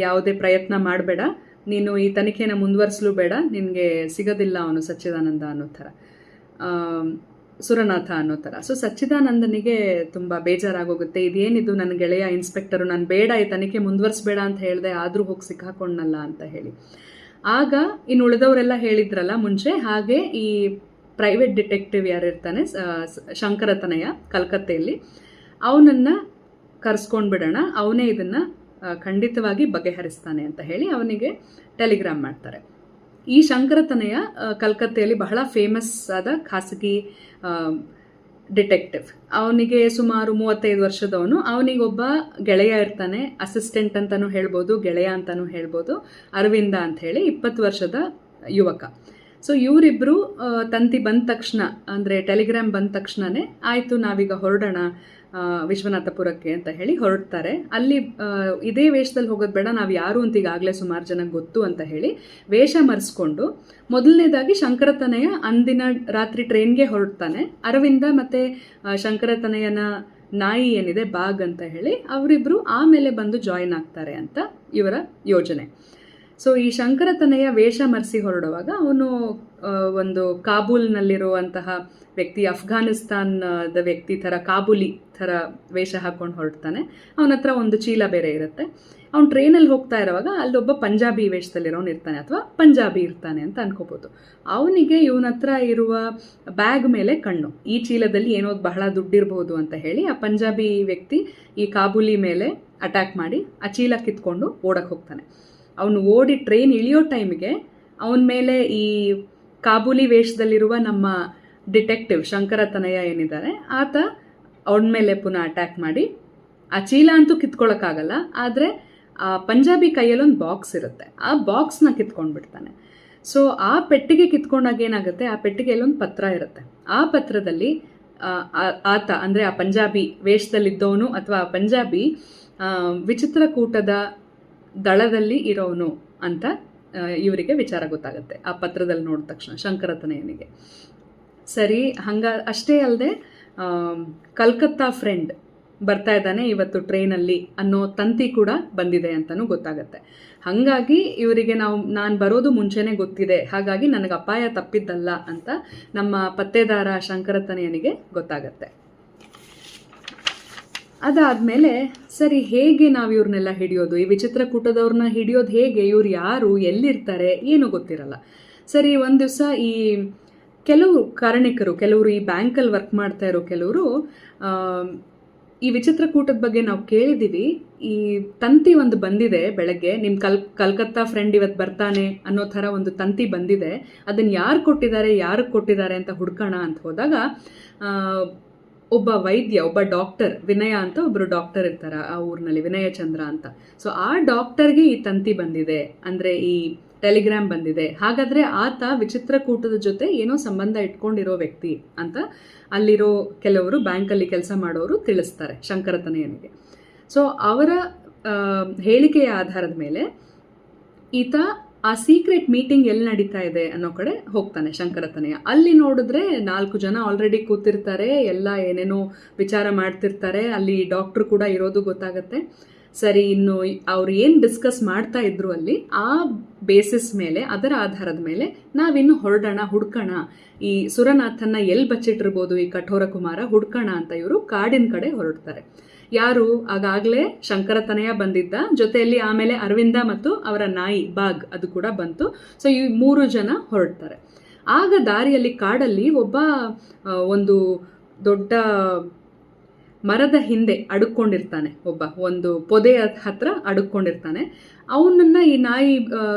ಯಾವುದೇ ಪ್ರಯತ್ನ ಮಾಡಬೇಡ, ನೀನು ಈ ತನಿಖೆನ ಮುಂದುವರಿಸಲು ಬೇಡ, ನಿನಗೆ ಸಿಗೋದಿಲ್ಲ ಅವನು ಸಚ್ಚಿದಾನಂದ ಅನ್ನೋ ಥರ, ಸುರನಾಥ ಅನ್ನೋ ಥರ. ಸೊ ಸಚ್ಚಿದಾನಂದನಿಗೆ ತುಂಬ ಬೇಜಾರಾಗೋಗುತ್ತೆ. ಇದೇನಿದು, ನನ್ನ ಗೆಳೆಯ ಇನ್ಸ್ಪೆಕ್ಟರು, ನಾನು ಬೇಡ ಈ ತನಿಖೆ ಮುಂದುವರಿಸಬೇಡ ಅಂತ ಹೇಳಿದೆ, ಆದರೂ ಹೋಗಿ ಸಿಕ್ಕಾಕೊಂಡನಲ್ಲ ಅಂತ ಹೇಳಿ. ಆಗ ಇನ್ನು ಉಳಿದವರೆಲ್ಲ ಹೇಳಿದ್ರಲ್ಲ ಮುಂಚೆ, ಹಾಗೆ ಈ ಪ್ರೈವೇಟ್ ಡಿಟೆಕ್ಟಿವ್ ಯಾರಿರ್ತಾನೆ ಶಂಕರತನಯ ಕಲ್ಕತ್ತೆಯಲ್ಲಿ, ಅವನನ್ನು ಕರೆಸ್ಕೊಂಡು ಬಿಡೋಣ, ಅವನೇ ಇದನ್ನು ಖಂಡಿತವಾಗಿ ಬಗೆಹರಿಸ್ತಾನೆ ಅಂತ ಹೇಳಿ ಅವನಿಗೆ ಟೆಲಿಗ್ರಾಮ್ ಮಾಡ್ತಾರೆ. ಈ ಶಂಕರತನಯ ಕಲ್ಕತ್ತೆಯಲ್ಲಿ ಬಹಳ ಫೇಮಸ್ ಆದ ಖಾಸಗಿ ಡಿಟೆಕ್ಟಿವ್. ಅವನಿಗೆ ಸುಮಾರು 35 ವರ್ಷದವನು. ಅವನಿಗೊಬ್ಬ ಗೆಳೆಯ ಇರ್ತಾನೆ, ಅಸಿಸ್ಟೆಂಟ್ ಅಂತಲೂ ಹೇಳ್ಬೋದು, ಗೆಳೆಯ ಅಂತಲೂ ಹೇಳ್ಬೋದು, ಅರವಿಂದ ಅಂತ ಹೇಳಿ 20 ವರ್ಷದ ಯುವಕ. ಸೊ ಇವರಿಬ್ಬರು ತಂತಿ ಬಂದ ತಕ್ಷಣ, ಅಂದರೆ ಟೆಲಿಗ್ರಾಮ್ ಬಂದ ತಕ್ಷಣವೇ ಆಯಿತು ನಾವೀಗ ಹೊರಡೋಣ ವಿಶ್ವನಾಥಪುರಕ್ಕೆ ಅಂತ ಹೇಳಿ ಹೊರಡ್ತಾರೆ. ಅಲ್ಲಿ ಇದೇ ವೇಷದಲ್ಲಿ ಹೋಗೋದು ಬೇಡ, ನಾವು ಯಾರು ಅಂತ ಈಗಾಗಲೇ ಸುಮಾರು ಜನಕ್ಕೆ ಗೊತ್ತು ಅಂತ ಹೇಳಿ ವೇಷ ಮರೆಸ್ಕೊಂಡು ಮೊದಲನೇದಾಗಿ ಶಂಕರತನಯ ಅಂದಿನ ರಾತ್ರಿ ಟ್ರೈನ್ಗೆ ಹೊರಡ್ತಾನೆ. ಅರವಿಂದ ಮತ್ತು ಶಂಕರತನಯನ ನಾಯಿ ಏನಿದೆ ಬಾಗ್ ಅಂತ ಹೇಳಿ ಅವರಿಬ್ಬರು ಆಮೇಲೆ ಬಂದು ಜಾಯಿನ್ ಆಗ್ತಾರೆ ಅಂತ ಇವರ ಯೋಜನೆ. ಸೊ ಈ ಶಂಕರತನಯ ವೇಷ ಮರೆಸಿ ಹೊರಡುವಾಗ ಅವನು ಒಂದು ಕಾಬೂಲ್ನಲ್ಲಿರುವಂತಹ ವ್ಯಕ್ತಿ, ಅಫ್ಘಾನಿಸ್ತಾನದ ವ್ಯಕ್ತಿ ಥರ, ಕಾಬೂಲಿ ಥರ ವೇಷ ಹಾಕ್ಕೊಂಡು ಹೊರಡ್ತಾನೆ. ಅವನ ಹತ್ರ ಒಂದು ಚೀಲ ಬೇರೆ ಇರುತ್ತೆ. ಅವ್ನು ಟ್ರೈನಲ್ಲಿ ಹೋಗ್ತಾ ಇರುವಾಗ ಅಲ್ಲೊಬ್ಬ ಪಂಜಾಬಿ ವೇಷದಲ್ಲಿರೋನು ಇರ್ತಾನೆ, ಅಥವಾ ಪಂಜಾಬಿ ಇರ್ತಾನೆ ಅಂತ ಅನ್ಕೋಬೋದು. ಅವನಿಗೆ ಇವನ ಹತ್ರ ಇರುವ ಬ್ಯಾಗ್ ಮೇಲೆ ಕಣ್ಣು, ಈ ಚೀಲದಲ್ಲಿ ಏನೋ ಬಹಳ ದುಡ್ಡಿರ್ಬೋದು ಅಂತ ಹೇಳಿ ಆ ಪಂಜಾಬಿ ವ್ಯಕ್ತಿ ಈ ಕಾಬೂಲಿ ಮೇಲೆ ಅಟ್ಯಾಕ್ ಮಾಡಿ ಆ ಚೀಲ ಕಿತ್ಕೊಂಡು ಓಡಕ್ಕೆ ಹೋಗ್ತಾನೆ. ಅವನು ಓಡಿ ಟ್ರೈನ್ ಇಳಿಯೋ ಟೈಮಿಗೆ ಅವನ ಮೇಲೆ ಈ ಕಾಬೂಲಿ ವೇಷದಲ್ಲಿರುವ ನಮ್ಮ ಡಿಟೆಕ್ಟಿವ್ ಶಂಕರತನಯ ಏನಿದ್ದಾರೆ ಆತ ಅವನ ಮೇಲೆ ಪುನಃ ಅಟ್ಯಾಕ್ ಮಾಡಿ, ಆ ಚೀಲ ಅಂತೂ ಕಿತ್ಕೊಳ್ಳೋಕ್ಕಾಗಲ್ಲ, ಆದರೆ ಆ ಪಂಜಾಬಿ ಕೈಯಲ್ಲೊಂದು ಬಾಕ್ಸ್ ಇರುತ್ತೆ, ಆ ಬಾಕ್ಸ್ನ ಕಿತ್ಕೊಂಡ್ಬಿಡ್ತಾನೆ. ಸೊ ಆ ಪೆಟ್ಟಿಗೆ ಕಿತ್ಕೊಂಡಾಗ ಏನಾಗುತ್ತೆ, ಆ ಪೆಟ್ಟಿಗೆಯಲ್ಲೊಂದು ಪತ್ರ ಇರುತ್ತೆ. ಆ ಪತ್ರದಲ್ಲಿ ಆತ, ಅಂದರೆ ಆ ಪಂಜಾಬಿ ವೇಷದಲ್ಲಿದ್ದವನು ಅಥವಾ ಪಂಜಾಬಿ ವಿಚಿತ್ರಕೂಟದ ದಳದಲ್ಲಿ ಇರೋನು ಅಂತ ಇವರಿಗೆ ವಿಚಾರ ಗೊತ್ತಾಗುತ್ತೆ ಆ ಪತ್ರದಲ್ಲಿ ನೋಡಿದ ತಕ್ಷಣ ಶಂಕರತನಯನಿಗೆ. ಸರಿ, ಅಷ್ಟೇ ಅಲ್ಲದೆ ಕಲ್ಕತ್ತಾ ಫ್ರೆಂಡ್ ಬರ್ತಾ ಇದ್ದಾನೆ ಇವತ್ತು ಟ್ರೈನಲ್ಲಿ ಅನ್ನೋ ತಂತಿ ಕೂಡ ಬಂದಿದೆ ಅಂತಲೂ ಗೊತ್ತಾಗತ್ತೆ. ಹಾಗಾಗಿ ಇವರಿಗೆ ನಾನು ಬರೋದು ಮುಂಚೆನೇ ಗೊತ್ತಿದೆ, ಹಾಗಾಗಿ ನನಗೆ ಅಪಾಯ ತಪ್ಪಿದ್ದಲ್ಲ ಅಂತ ನಮ್ಮ ಪತ್ತೆದಾರ ಶಂಕರತನಯನಿಗೆ ಗೊತ್ತಾಗತ್ತೆ. ಅದಾದಮೇಲೆ ಸರಿ, ಹೇಗೆ ನಾವು ಇವ್ರನ್ನೆಲ್ಲ ಹಿಡಿಯೋದು, ಈ ವಿಚಿತ್ರಕೂಟದವ್ರನ್ನ ಹಿಡಿಯೋದು ಹೇಗೆ, ಇವ್ರು ಯಾರು, ಎಲ್ಲಿರ್ತಾರೆ, ಏನೂ ಗೊತ್ತಿರಲ್ಲ. ಸರಿ, ಒಂದು ದಿವಸ ಈ ಕೆಲವು ಕಾರಣಿಕರು, ಕೆಲವರು ಈ ಬ್ಯಾಂಕಲ್ಲಿ ವರ್ಕ್ ಮಾಡ್ತಾ ಇರೋ ಕೆಲವರು ಈ ವಿಚಿತ್ರಕೂಟದ ಬಗ್ಗೆ ನಾವು ಕೇಳಿದ್ದೀವಿ, ಈ ತಂತಿ ಒಂದು ಬಂದಿದೆ ಬೆಳಗ್ಗೆ, ನಿಮ್ಮ ಕಲ್ಕತ್ತಾ ಫ್ರೆಂಡ್ ಇವತ್ತು ಬರ್ತಾನೆ ಅನ್ನೋ ಥರ ಒಂದು ತಂತಿ ಬಂದಿದೆ, ಅದನ್ನು ಯಾರು ಕೊಟ್ಟಿದ್ದಾರೆ ಅಂತ ಹುಡ್ಕೋಣ ಅಂತ ಹೋದಾಗ ಒಬ್ಬ ವೈದ್ಯ, ಒಬ್ಬ ಡಾಕ್ಟರ್, ವಿನಯ ಅಂತ ಒಬ್ಬರು ಡಾಕ್ಟರ್ ಇರ್ತಾರೆ ಆ ಊರಿನಲ್ಲಿ, ವಿನಯ ಚಂದ್ರ ಅಂತ. ಸೊ ಆ ಡಾಕ್ಟರ್ಗೆ ಈ ತಂತಿ ಬಂದಿದೆ, ಅಂದರೆ ಈ ಟೆಲಿಗ್ರಾಮ್ ಬಂದಿದೆ, ಹಾಗಾದರೆ ಆತ ವಿಚಿತ್ರಕೂಟದ ಜೊತೆ ಏನೋ ಸಂಬಂಧ ಇಟ್ಕೊಂಡಿರೋ ವ್ಯಕ್ತಿ ಅಂತ ಅಲ್ಲಿರೋ ಕೆಲವರು ಬ್ಯಾಂಕಲ್ಲಿ ಕೆಲಸ ಮಾಡೋರು ತಿಳಿಸ್ತಾರೆ ಶಂಕರತನಯನಿಗೆ. ಸೊ ಅವರ ಹೇಳಿಕೆಯ ಆಧಾರದ ಮೇಲೆ ಈತ ಆ ಸೀಕ್ರೆಟ್ ಮೀಟಿಂಗ್ ಎಲ್ಲಿ ನಡೀತಾ ಇದೆ ಅನ್ನೋ ಕಡೆ ಹೋಗ್ತಾನೆ ಶಂಕರತನಯ. ಅಲ್ಲಿ ನೋಡಿದ್ರೆ 4 ಜನ ಆಲ್ರೆಡಿ ಕೂತಿರ್ತಾರೆ, ಎಲ್ಲ ಏನೇನೋ ವಿಚಾರ ಮಾಡ್ತಿರ್ತಾರೆ, ಅಲ್ಲಿ ಡಾಕ್ಟ್ರು ಕೂಡ ಇರೋದು ಗೊತ್ತಾಗತ್ತೆ. ಸರಿ, ಇನ್ನು ಅವ್ರು ಏನು ಡಿಸ್ಕಸ್ ಮಾಡ್ತಾ ಇದ್ರು ಅಲ್ಲಿ, ಆ ಬೇಸಿಸ್ ಮೇಲೆ, ಅದರ ಆಧಾರದ ಮೇಲೆ ನಾವಿನ್ನು ಹುಡ್ಕೋಣ, ಈ ಸುರನಾಥನ್ನ ಎಲ್ಲಿ ಬಚ್ಚಿಟ್ಟಿರ್ಬೋದು ಈ ಕಠೋರ ಕುಮಾರ, ಹುಡ್ಕೋಣ ಅಂತ ಇವರು ಕಾಡಿನ ಕಡೆ ಹೊರಡ್ತಾರೆ. ಯಾರು, ಆಗಾಗಲೇ ಶಂಕರತನಯ ಬಂದಿದ್ದ, ಜೊತೆಯಲ್ಲಿ ಆಮೇಲೆ ಅರವಿಂದ ಮತ್ತು ಅವರ ನಾಯಿ ಬಾಗ್ ಅದು ಕೂಡ ಬಂತು. ಸೊ ಈ 3 ಜನ ಹೊರಡ್ತಾರೆ. ಆಗ ದಾರಿಯಲ್ಲಿ ಕಾಡಲ್ಲಿ ಒಂದು ದೊಡ್ಡ ಮರದ ಹಿಂದೆ ಅಡುಕೊಂಡಿರ್ತಾನೆ ಒಂದು ಪೊದೆಯ ಹತ್ರ ಅಡುಕೊಂಡಿರ್ತಾನೆ. ಅವನನ್ನ ಈ ನಾಯಿ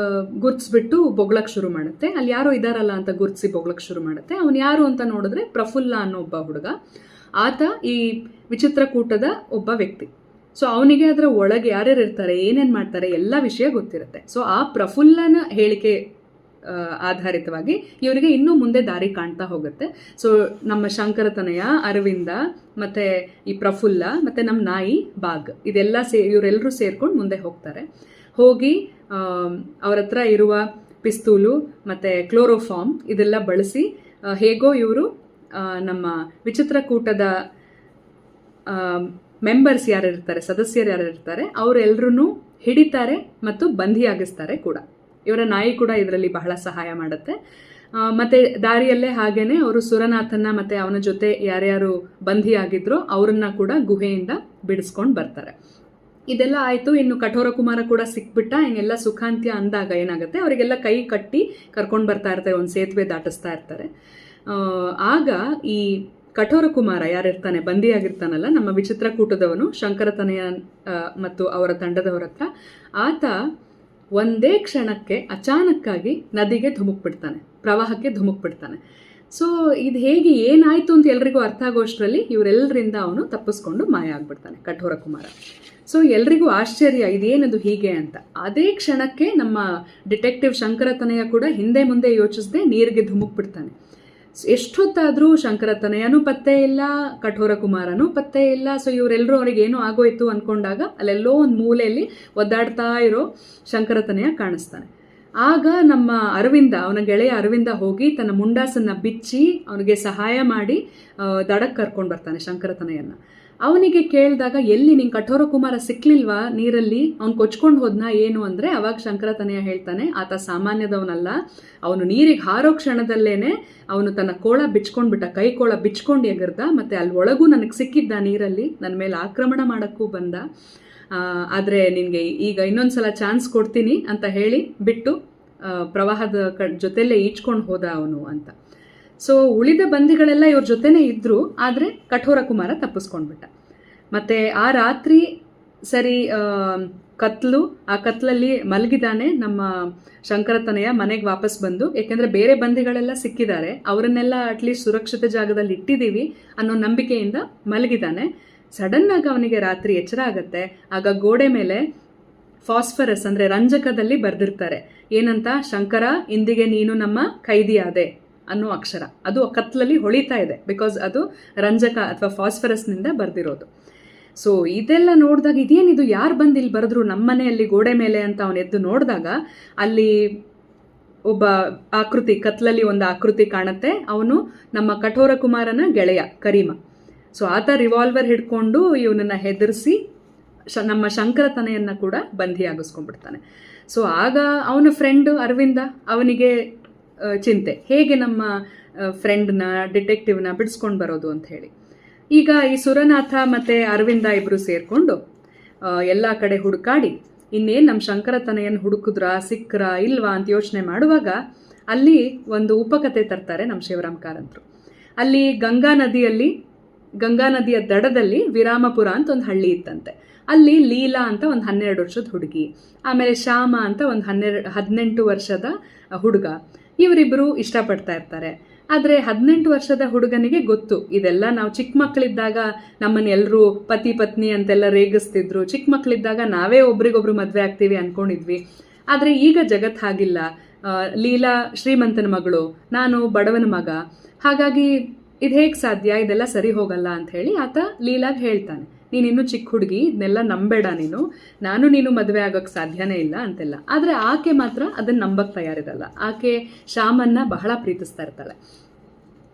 ಗುರ್ತಿಸ್ಬಿಟ್ಟು ಬೊಗ್ಳಕ್ಕೆ ಶುರು ಮಾಡುತ್ತೆ. ಅಲ್ಲಿ ಯಾರೋ ಇದಾರಲ್ಲ ಅಂತ ಗುರ್ತಿಸಿ ಬೊಗ್ಳಕ್ಕೆ ಶುರು ಮಾಡುತ್ತೆ. ಅವನು ಯಾರು ಅಂತ ನೋಡಿದ್ರೆ ಪ್ರಫುಲ್ಲ ಅನ್ನೋ ಒಬ್ಬ ಹುಡುಗ. ಆತ ಈ ವಿಚಿತ್ರಕೂಟದ ಒಬ್ಬ ವ್ಯಕ್ತಿ. ಸೊ ಅವನಿಗೆ ಅದರ ಒಳಗೆ ಯಾರ್ಯಾರು ಇರ್ತಾರೆ, ಏನೇನು ಮಾಡ್ತಾರೆ, ಎಲ್ಲ ವಿಷಯ ಗೊತ್ತಿರುತ್ತೆ. ಸೊ ಆ ಪ್ರಫುಲ್ಲನ ಹೇಳಿಕೆ ಆಧಾರಿತವಾಗಿ ಇವರಿಗೆ ಇನ್ನೂ ಮುಂದೆ ದಾರಿ ಕಾಣ್ತಾ ಹೋಗುತ್ತೆ. ಸೊ ನಮ್ಮ ಶಂಕರತನಯ, ಅರವಿಂದ, ಮತ್ತು ಈ ಪ್ರಫುಲ್ಲ, ಮತ್ತು ನಮ್ಮ ನಾಯಿ ಬಾಗ್, ಇದೆಲ್ಲ ಇವರೆಲ್ಲರೂ ಸೇರ್ಕೊಂಡು ಮುಂದೆ ಹೋಗ್ತಾರೆ. ಹೋಗಿ ಅವ್ರ ಹತ್ರ ಇರುವ ಪಿಸ್ತೂಲು ಮತ್ತು ಕ್ಲೋರೋಫಾರ್ಮ್ ಇದೆಲ್ಲ ಬಳಸಿ ಹೇಗೋ ಇವರು ನಮ್ಮ ವಿಚಿತ್ರಕೂಟದ ಮೆಂಬರ್ಸ್ ಯಾರಿರ್ತಾರೆ, ಸದಸ್ಯರು ಯಾರಿರ್ತಾರೆ, ಅವರೆಲ್ಲರೂ ಹಿಡಿತಾರೆ ಮತ್ತು ಬಂಧಿಯಾಗಿಸ್ತಾರೆ ಕೂಡ. ಇವರ ನಾಯಿ ಕೂಡ ಇದರಲ್ಲಿ ಬಹಳ ಸಹಾಯ ಮಾಡುತ್ತೆ. ಮತ್ತು ದಾರಿಯಲ್ಲೇ ಹಾಗೇನೆ ಅವರು ಸುರನಾಥನ್ನ ಮತ್ತು ಅವನ ಜೊತೆ ಯಾರ್ಯಾರು ಬಂಧಿಯಾಗಿದ್ರೋ ಅವರನ್ನ ಕೂಡ ಗುಹೆಯಿಂದ ಬಿಡಿಸ್ಕೊಂಡು ಬರ್ತಾರೆ. ಇದೆಲ್ಲ ಆಯಿತು. ಇನ್ನು ಕಠೋರ ಕುಮಾರ ಕೂಡ ಸಿಕ್ಬಿಟ್ಟ. ಹಿಂಗೆಲ್ಲ ಸುಖಾಂತ್ಯ ಅಂದಾಗ ಏನಾಗುತ್ತೆ, ಅವರಿಗೆಲ್ಲ ಕೈ ಕಟ್ಟಿ ಕರ್ಕೊಂಡು ಬರ್ತಾ ಇರ್ತಾರೆ, ಒಂದು ಸೇತುವೆ ದಾಟಿಸ್ತಾ ಇರ್ತಾರೆ. ಆಗ ಈ ಕಠೋರ ಕುಮಾರ ಯಾರಿರ್ತಾನೆ, ಬಂದಿಯಾಗಿರ್ತಾನಲ್ಲ, ನಮ್ಮ ವಿಚಿತ್ರಕೂಟದವನು, ಶಂಕರತನಯ ಮತ್ತು ಅವರ ತಂಡದವರ ಹತ್ರ, ಆತ ಒಂದೇ ಕ್ಷಣಕ್ಕೆ ಅಚಾನಕ್ಕಾಗಿ ನದಿಗೆ ಧುಮುಕ್ಬಿಡ್ತಾನೆ, ಪ್ರವಾಹಕ್ಕೆ ಧುಮುಕ್ಬಿಡ್ತಾನೆ. ಸೊ ಇದು ಹೇಗೆ ಏನಾಯಿತು ಅಂತ ಎಲ್ರಿಗೂ ಅರ್ಥ ಆಗೋಷ್ಟರಲ್ಲಿ ಇವರೆಲ್ಲರಿಂದ ಅವನು ತಪ್ಪಿಸ್ಕೊಂಡು ಮಾಯ ಆಗ್ಬಿಡ್ತಾನೆ ಕಠೋರ ಕುಮಾರ. ಸೊ ಎಲ್ರಿಗೂ ಆಶ್ಚರ್ಯ, ಇದೇನದು ಹೀಗೆ ಅಂತ. ಅದೇ ಕ್ಷಣಕ್ಕೆ ನಮ್ಮ ಡಿಟೆಕ್ಟಿವ್ ಶಂಕರತನಯ ಕೂಡ ಹಿಂದೆ ಮುಂದೆ ಯೋಚಿಸದೆ ನೀರಿಗೆ ಧುಮುಕ್ಬಿಡ್ತಾನೆ. ಎಷ್ಟೊತ್ತಾದರೂ ಶಂಕರತನಯನೂ ಪತ್ತೆ ಇಲ್ಲ, ಕಠೋರ ಕುಮಾರನೂ ಪತ್ತೆ ಇಲ್ಲ. ಸೊ ಇವರೆಲ್ಲರೂ ಅವ್ರಿಗೆ ಏನೋ ಆಗೋಯ್ತು ಅಂದ್ಕೊಂಡಾಗ ಅಲ್ಲೆಲ್ಲೋ ಒಂದು ಮೂಲೆಯಲ್ಲಿ ಒದ್ದಾಡ್ತಾ ಇರೋ ಶಂಕರತನಯ ಕಾಣಿಸ್ತಾನೆ. ಆಗ ನಮ್ಮ ಅರವಿಂದ, ಅವನ ಗೆಳೆಯ ಅರವಿಂದ ಹೋಗಿ ತನ್ನ ಮುಂಡಾಸನ್ನು ಬಿಚ್ಚಿ ಅವನಿಗೆ ಸಹಾಯ ಮಾಡಿ ದಡಕ್ಕೆ ಕರ್ಕೊಂಡು ಬರ್ತಾನೆ ಶಂಕರತನಯನ್ನ. ಅವನಿಗೆ ಕೇಳಿದಾಗ, ಎಲ್ಲಿ ನಿಂಗೆ ಕಠೋರ ಕುಮಾರ ಸಿಕ್ಲಿಲ್ವಾ ನೀರಲ್ಲಿ, ಅವ್ನು ಕೊಚ್ಕೊಂಡು ಹೋದ್ನಾ ಏನು ಅಂದರೆ, ಅವಾಗ ಶಂಕರತನಯ ಹೇಳ್ತಾನೆ, ಆತ ಸಾಮಾನ್ಯದವನಲ್ಲ, ಅವನು ನೀರಿಗೆ ಹಾರೋ ಕ್ಷಣದಲ್ಲೇನೆ ಅವನು ತನ್ನ ಕೋಳ ಬಿಚ್ಕೊಂಡ್ಬಿಟ್ಟ, ಕೈ ಕೋಳ ಬಿಚ್ಕೊಂಡು ಎಗರ್ದ, ಮತ್ತು ಅಲ್ಲಿ ಒಳಗೂ ನನಗೆ ಸಿಕ್ಕಿದ್ದ ನೀರಲ್ಲಿ, ನನ್ನ ಮೇಲೆ ಆಕ್ರಮಣ ಮಾಡೋಕ್ಕೂ ಬಂದ. ಆದರೆ ನಿನಗೆ ಈಗ ಇನ್ನೊಂದ್ಸಲ ಚಾನ್ಸ್ ಕೊಡ್ತೀನಿ ಅಂತ ಹೇಳಿ ಬಿಟ್ಟು ಪ್ರವಾಹದ ಜೊತೆಲೇ ಈಚ್ಕೊಂಡು ಹೋದ ಅವನು ಅಂತ. ಸೊ ಉಳಿದ ಬಂದಿಗಳೆಲ್ಲ ಇವ್ರ ಜೊತೆನೇ ಇದ್ದರು, ಆದರೆ ಕಠೋರ ಕುಮಾರ ತಪ್ಪಿಸ್ಕೊಂಡ್ಬಿಟ್ಟ. ಮತ್ತು ಆ ರಾತ್ರಿ ಸರಿ ಕತ್ಲು, ಆ ಕತ್ಲಲ್ಲಿ ಮಲಗಿದಾನೆ ನಮ್ಮ ಶಂಕರತನಯ. ಮನೆಗೆ ವಾಪಸ್ ಬಂದು, ಏಕೆಂದರೆ ಬೇರೆ ಬಂದಿಗಳೆಲ್ಲ ಸಿಕ್ಕಿದ್ದಾರೆ, ಅವರನ್ನೆಲ್ಲ ಅಟ್ಲೀಸ್ಟ್ ಸುರಕ್ಷಿತ ಜಾಗದಲ್ಲಿ ಇಟ್ಟಿದ್ದೀವಿ ಅನ್ನೋ ನಂಬಿಕೆಯಿಂದ ಮಲಗಿದಾನೆ. ಸಡನ್ನಾಗಿ ಅವನಿಗೆ ರಾತ್ರಿ ಎಚ್ಚರ ಆಗುತ್ತೆ. ಆಗ ಗೋಡೆ ಮೇಲೆ ಫಾಸ್ಫರಸ್ ಅಂದರೆ ರಂಜಕದಲ್ಲಿ ಬರೆದಿರ್ತಾರೆ, ಏನಂತ, ಶಂಕರ, ಇಂದಿಗೆ ನೀನು ನಮ್ಮ ಕೈದಿಯಾದೆ ಅನ್ನೋ ಅಕ್ಷರ. ಅದು ಕತ್ಲಲ್ಲಿ ಹೊಳಿತಾ ಇದೆ, ಬಿಕಾಸ್ ಅದು ರಂಜಕ ಅಥವಾ ಫಾಸ್ಫರಸ್ನಿಂದ ಬರೆದಿರೋದು. ಸೊ ಇದೆಲ್ಲ ನೋಡಿದಾಗ, ಇದೇನಿದು, ಯಾರು ಬಂದು ಇಲ್ಲಿ ಬರೆದ್ರು ನಮ್ಮ ಮನೆಯಲ್ಲಿ ಗೋಡೆ ಮೇಲೆ ಅಂತ ಅವನು ಎದ್ದು ನೋಡಿದಾಗ, ಅಲ್ಲಿ ಒಬ್ಬ ಆಕೃತಿ, ಕತ್ಲಲ್ಲಿ ಒಂದು ಆಕೃತಿ ಕಾಣುತ್ತೆ. ಅವನು ನಮ್ಮ ಕಠೋರ ಕುಮಾರನ ಗೆಳೆಯ ಕರೀಮ. ಸೊ ಆತ ರಿವಾಲ್ವರ್ ಹಿಡ್ಕೊಂಡು ಇವನನ್ನ ಹೆದರಿಸಿ ನಮ್ಮ ಶಂಕರತನೆಯನ್ನ ಕೂಡ ಬಂಧಿಯಾಗಿಸ್ಕೊಂಡ್ಬಿಡ್ತಾನೆ. ಸೊ ಆಗ ಅವನ ಫ್ರೆಂಡ್ ಅರವಿಂದ, ಅವನಿಗೆ ಚಿಂತೆ, ಹೇಗೆ ನಮ್ಮ ಫ್ರೆಂಡ್ನ ಡಿಟೆಕ್ಟಿವ್ನ ಬಿಡಿಸ್ಕೊಂಡು ಬರೋದು ಅಂತ ಹೇಳಿ. ಈಗ ಈ ಸುರನಾಥ ಮತ್ತು ಅರವಿಂದ ಇಬ್ಬರು ಸೇರಿಕೊಂಡು ಎಲ್ಲ ಕಡೆ ಹುಡುಕಾಡಿ ಇನ್ನೇನು ನಮ್ಮ ಶಂಕರತನೆಯನ್ನು ಹುಡುಕಿದ್ರಾ ಸಿಕ್ಕರಾ ಇಲ್ವಾ ಅಂತ ಯೋಚನೆ ಮಾಡುವಾಗ ಅಲ್ಲಿ ಒಂದು ಉಪಕಥೆ ತರ್ತಾರೆ ನಮ್ಮ ಶಿವರಾಮ್ ಕಾರಂತರು. ಅಲ್ಲಿ ಗಂಗಾ ನದಿಯ ದಡದಲ್ಲಿ ವಿರಾಮಪುರ ಅಂತ ಒಂದು ಹಳ್ಳಿ ಇತ್ತಂತೆ. ಅಲ್ಲಿ ಲೀಲಾ ಅಂತ ಒಂದು 12 ವರ್ಷದ ಹುಡುಗಿ, ಆಮೇಲೆ ಶ್ಯಾಮ ಅಂತ ಒಂದು 18 ವರ್ಷದ ಹುಡುಗ, ಇವರಿಬ್ಬರು ಇಷ್ಟಪಡ್ತಾ ಇರ್ತಾರೆ. ಆದರೆ 18 ವರ್ಷದ ಹುಡುಗನಿಗೆ ಗೊತ್ತು ಇದೆಲ್ಲ ನಾವು ಚಿಕ್ಕ ಮಕ್ಕಳಿದ್ದಾಗ ನಮ್ಮನ್ನು ಎಲ್ಲರೂ ಪತಿ ಪತ್ನಿ ಅಂತೆಲ್ಲ ರೇಗಿಸ್ತಿದ್ರು, ಚಿಕ್ಕ ಮಕ್ಕಳಿದ್ದಾಗ ನಾವೇ ಒಬ್ರಿಗೊಬ್ರು ಮದುವೆ ಆಗ್ತೀವಿ ಅಂದ್ಕೊಂಡಿದ್ವಿ. ಆದರೆ ಈಗ ಜಗತ್ತು ಹಾಗಿಲ್ಲ. ಲೀಲಾ ಶ್ರೀಮಂತನ ಮಗಳು, ನಾನು ಬಡವನ ಮಗ, ಹಾಗಾಗಿ ಇದು ಹೇಗೆ ಸಾಧ್ಯ, ಇದೆಲ್ಲ ಸರಿ ಹೋಗಲ್ಲ ಅಂತ ಹೇಳಿ ಆತ ಲೀಲಾಗ್ ಹೇಳ್ತಾನೆ, ನೀನಿನ್ನೂ ಚಿಕ್ಕ ಹುಡುಗಿ, ಇದನ್ನೆಲ್ಲ ನಂಬೇಡ ನಾನು ನೀನು ಮದುವೆ ಆಗೋಕ್ಕೆ ಸಾಧ್ಯನೇ ಇಲ್ಲ ಅಂತೆಲ್ಲ. ಆದರೆ ಆಕೆ ಮಾತ್ರ ಅದನ್ನು ನಂಬಕ್ಕೆ ತಯಾರಿರಲ್ಲ. ಆಕೆ ಶ್ಯಾಮನ್ನ ಬಹಳ ಪ್ರೀತಿಸ್ತಾ ಇರ್ತಾಳೆ.